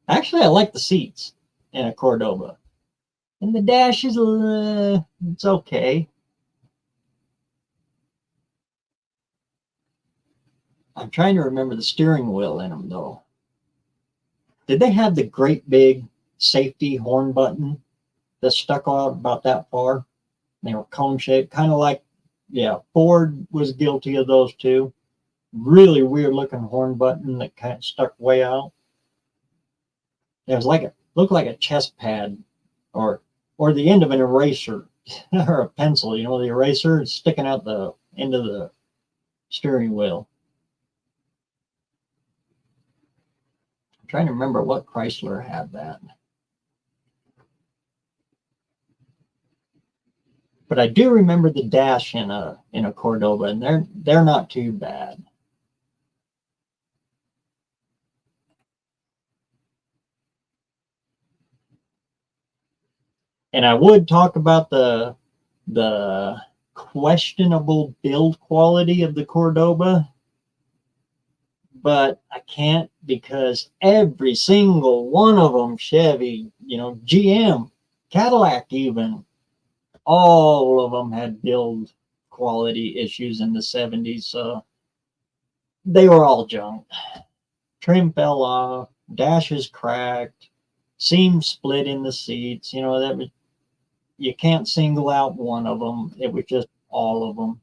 A: Actually, I like the seats in a Cordoba. And the dash is, it's okay. I'm trying to remember the steering wheel in them, though. Did they have the great big safety horn button that stuck out about that far? They were cone shaped, kind of like, yeah, Ford was guilty of those too. Really weird looking horn button that kind of stuck way out. It was like looked like a chest pad or the end of an eraser or a pencil, you know, the eraser is sticking out the end of the steering wheel. I'm trying to remember what Chrysler had that. But I do remember the dash in a Cordoba, and they're not too bad. And I would talk about the questionable build quality of the Cordoba, but I can't because every single one of them, Chevy, you know, GM, Cadillac even, all of them had build quality issues in the 70s. So they were all junk. Trim fell off, dashes cracked, seams split in the seats. You know, that was, you can't single out one of them. It was just all of them.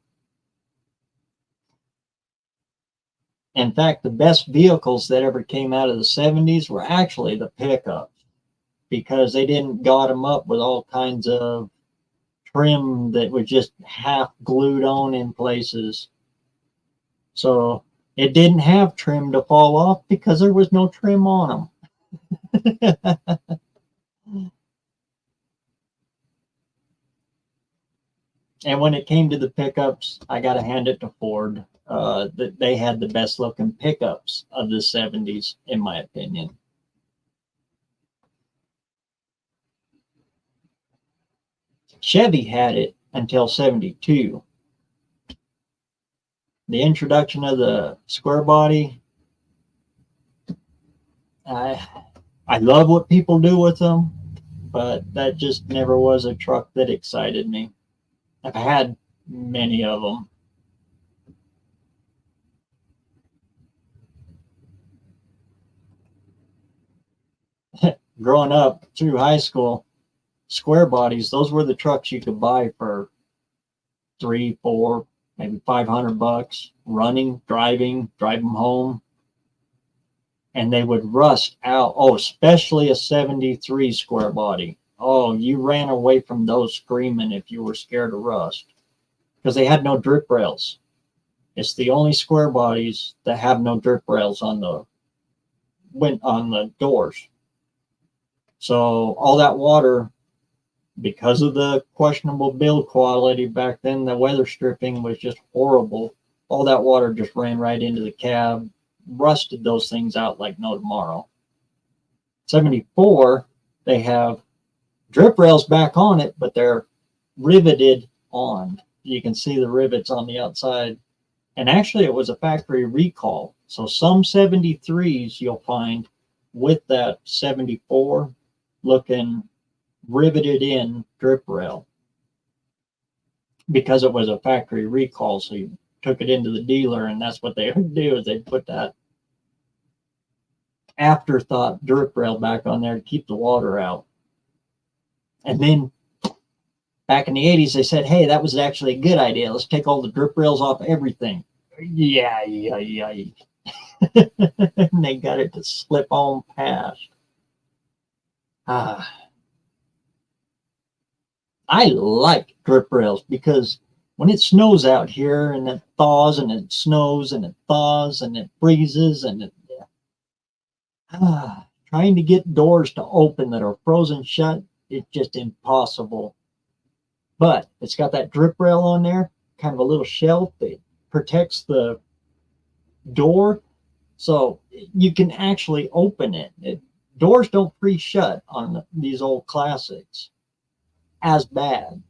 A: In fact, the best vehicles that ever came out of the 70s were actually the pickups because they didn't got them up with all kinds of trim that was just half glued on in places. So it didn't have trim to fall off because there was no trim on them. And when it came to the pickups, I got to hand it to Ford. That they had the best looking pickups of the 70s, in my opinion. Chevy had it until 72. The introduction of the square body, I love what people do with them, but that just never was a truck that excited me. I've had many of them. Growing up through high school, square bodies, those were the trucks you could buy for 3, 4, maybe $500, running, driving, drive them home. And they would rust out. Oh, especially a 73 square body. Oh, you ran away from those screaming if you were scared of rust because they had no drip rails. It's the only square bodies that have no drip rails on the doors. So all that water, because of the questionable build quality back then, the weather stripping was just horrible. All that water just ran right into the cab, rusted those things out like no tomorrow. 74, they have drip rails back on it, but they're riveted on. You can see the rivets on the outside. And actually, it was a factory recall. So some 73s you'll find with that 74 looking riveted in drip rail because it was a factory recall. So you took it into the dealer, and that's what they would do is they'd put that afterthought drip rail back on there to keep the water out. And then back in the 80s, they said, hey, that was actually a good idea. Let's take all the drip rails off everything. Yeah. And they got it to slip on past. I like drip rails because when it snows out here and it thaws and it snows and it thaws and it freezes and trying to get doors to open that are frozen shut, it's just impossible. but it's got that drip rail on there, kind of a little shelf that protects the door, so you can actually open it. Doors don't freeze shut on these old classics as bad.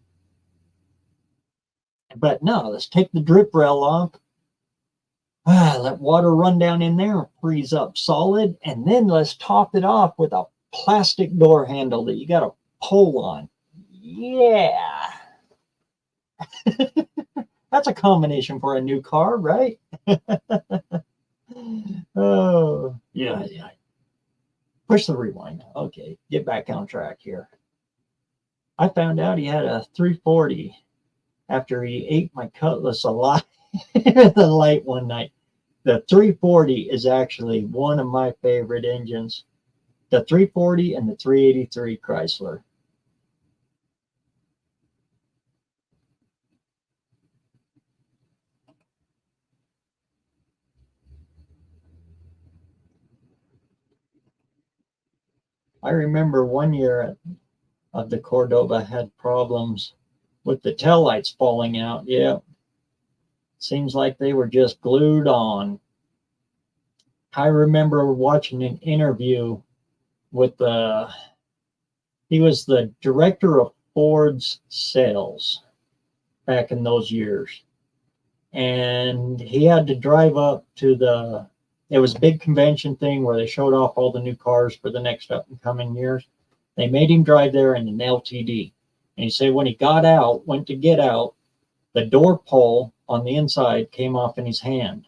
A: But no, let's take the drip rail off. Let water run down in there, freeze up solid, and then let's top it off with a plastic door handle that you got to pull on. Yeah. That's a combination for a new car, right? Oh, yeah. Push the rewind. Okay, get back on track here. I found out he had a 340 after he ate my Cutlass alive at the light one night. The 340 is actually one of my favorite engines. The 340 and the 383 Chrysler. I remember one year of the Cordoba had problems with the taillights falling out. Yeah, seems like they were just glued on. I remember watching an interview with he was the director of Ford's sales back in those years. And he had to drive up to it was a big convention thing where they showed off all the new cars for the next up and coming years. They made him drive there in an LTD. And he said when he went to get out, the door pull on the inside came off in his hand.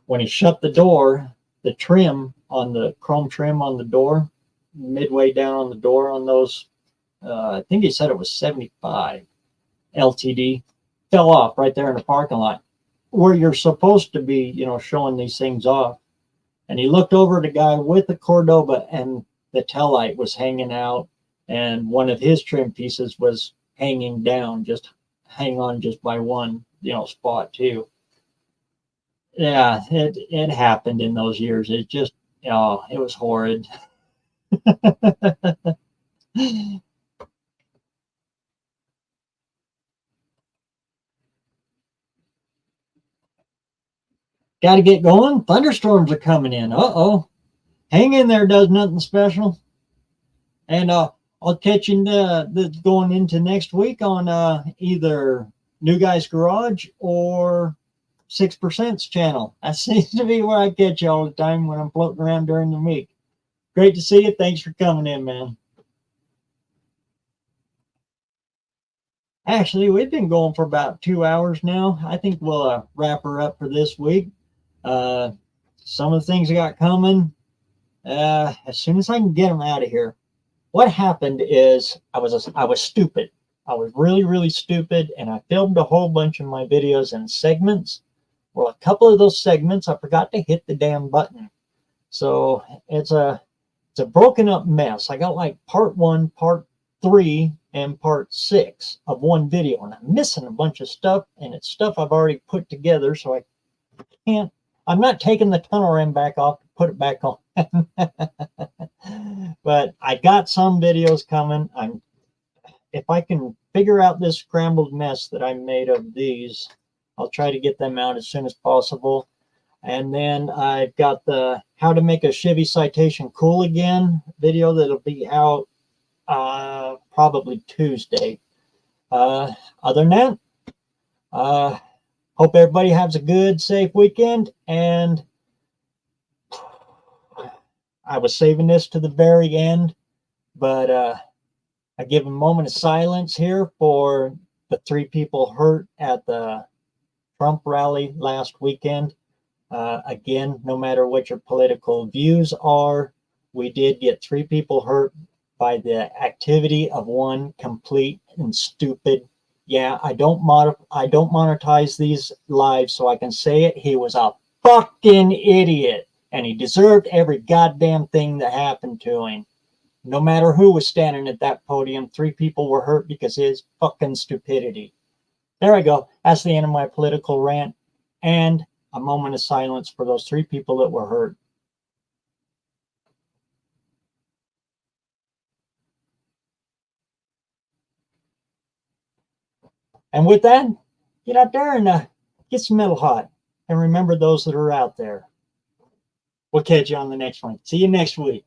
A: When he shut the door, the trim on the chrome trim on the door, midway down on the door on those, I think he said it was 75 LTD, fell off right there in the parking lot where you're supposed to be, showing these things off. And he looked over at a guy with the Cordoba and the taillight was hanging out and one of his trim pieces was hanging down, hang on just by one, spot too. Yeah, it happened in those years. It just, it was horrid. Got to get going. Thunderstorms are coming in. Uh-oh. Hang in there, does nothing special. And I'll catch you going into next week on either New Guy's Garage or 6%'s channel. That seems to be where I catch you all the time when I'm floating around during the week. Great to see you. Thanks for coming in, man. Actually, we've been going for about 2 hours now. I think we'll wrap her up for this week. Some of the things I got coming, as soon as I can get them out of here. What happened is I was stupid. I was really, really stupid, and I filmed a whole bunch of my videos in segments. Well, a couple of those segments, I forgot to hit the damn button. So it's a broken up mess. I got like part 1, part 3, and part 6 of one video, and I'm missing a bunch of stuff, and it's stuff I've already put together, so I'm not taking the tunnel rim back off to put it back on. But I got some videos coming. If I can figure out this scrambled mess that I made of these, I'll try to get them out as soon as possible. And then I've got the how to make a Chevy Citation cool again video that'll be out probably Tuesday. Other than that, hope everybody has a good, safe weekend. And I was saving this to the very end, but I give a moment of silence here for the 3 people hurt at the Trump rally last weekend. Again, no matter what your political views are, we did get 3 people hurt by the activity of one complete and stupid. Yeah, I don't monetize these lives, so I can say it. He was a fucking idiot, and he deserved every goddamn thing that happened to him. No matter who was standing at that podium, 3 people were hurt because of his fucking stupidity. There I go. That's the end of my political rant, and a moment of silence for those 3 people that were hurt. And with that, get out there and get some metal hot. And remember those that are out there. We'll catch you on the next one. See you next week.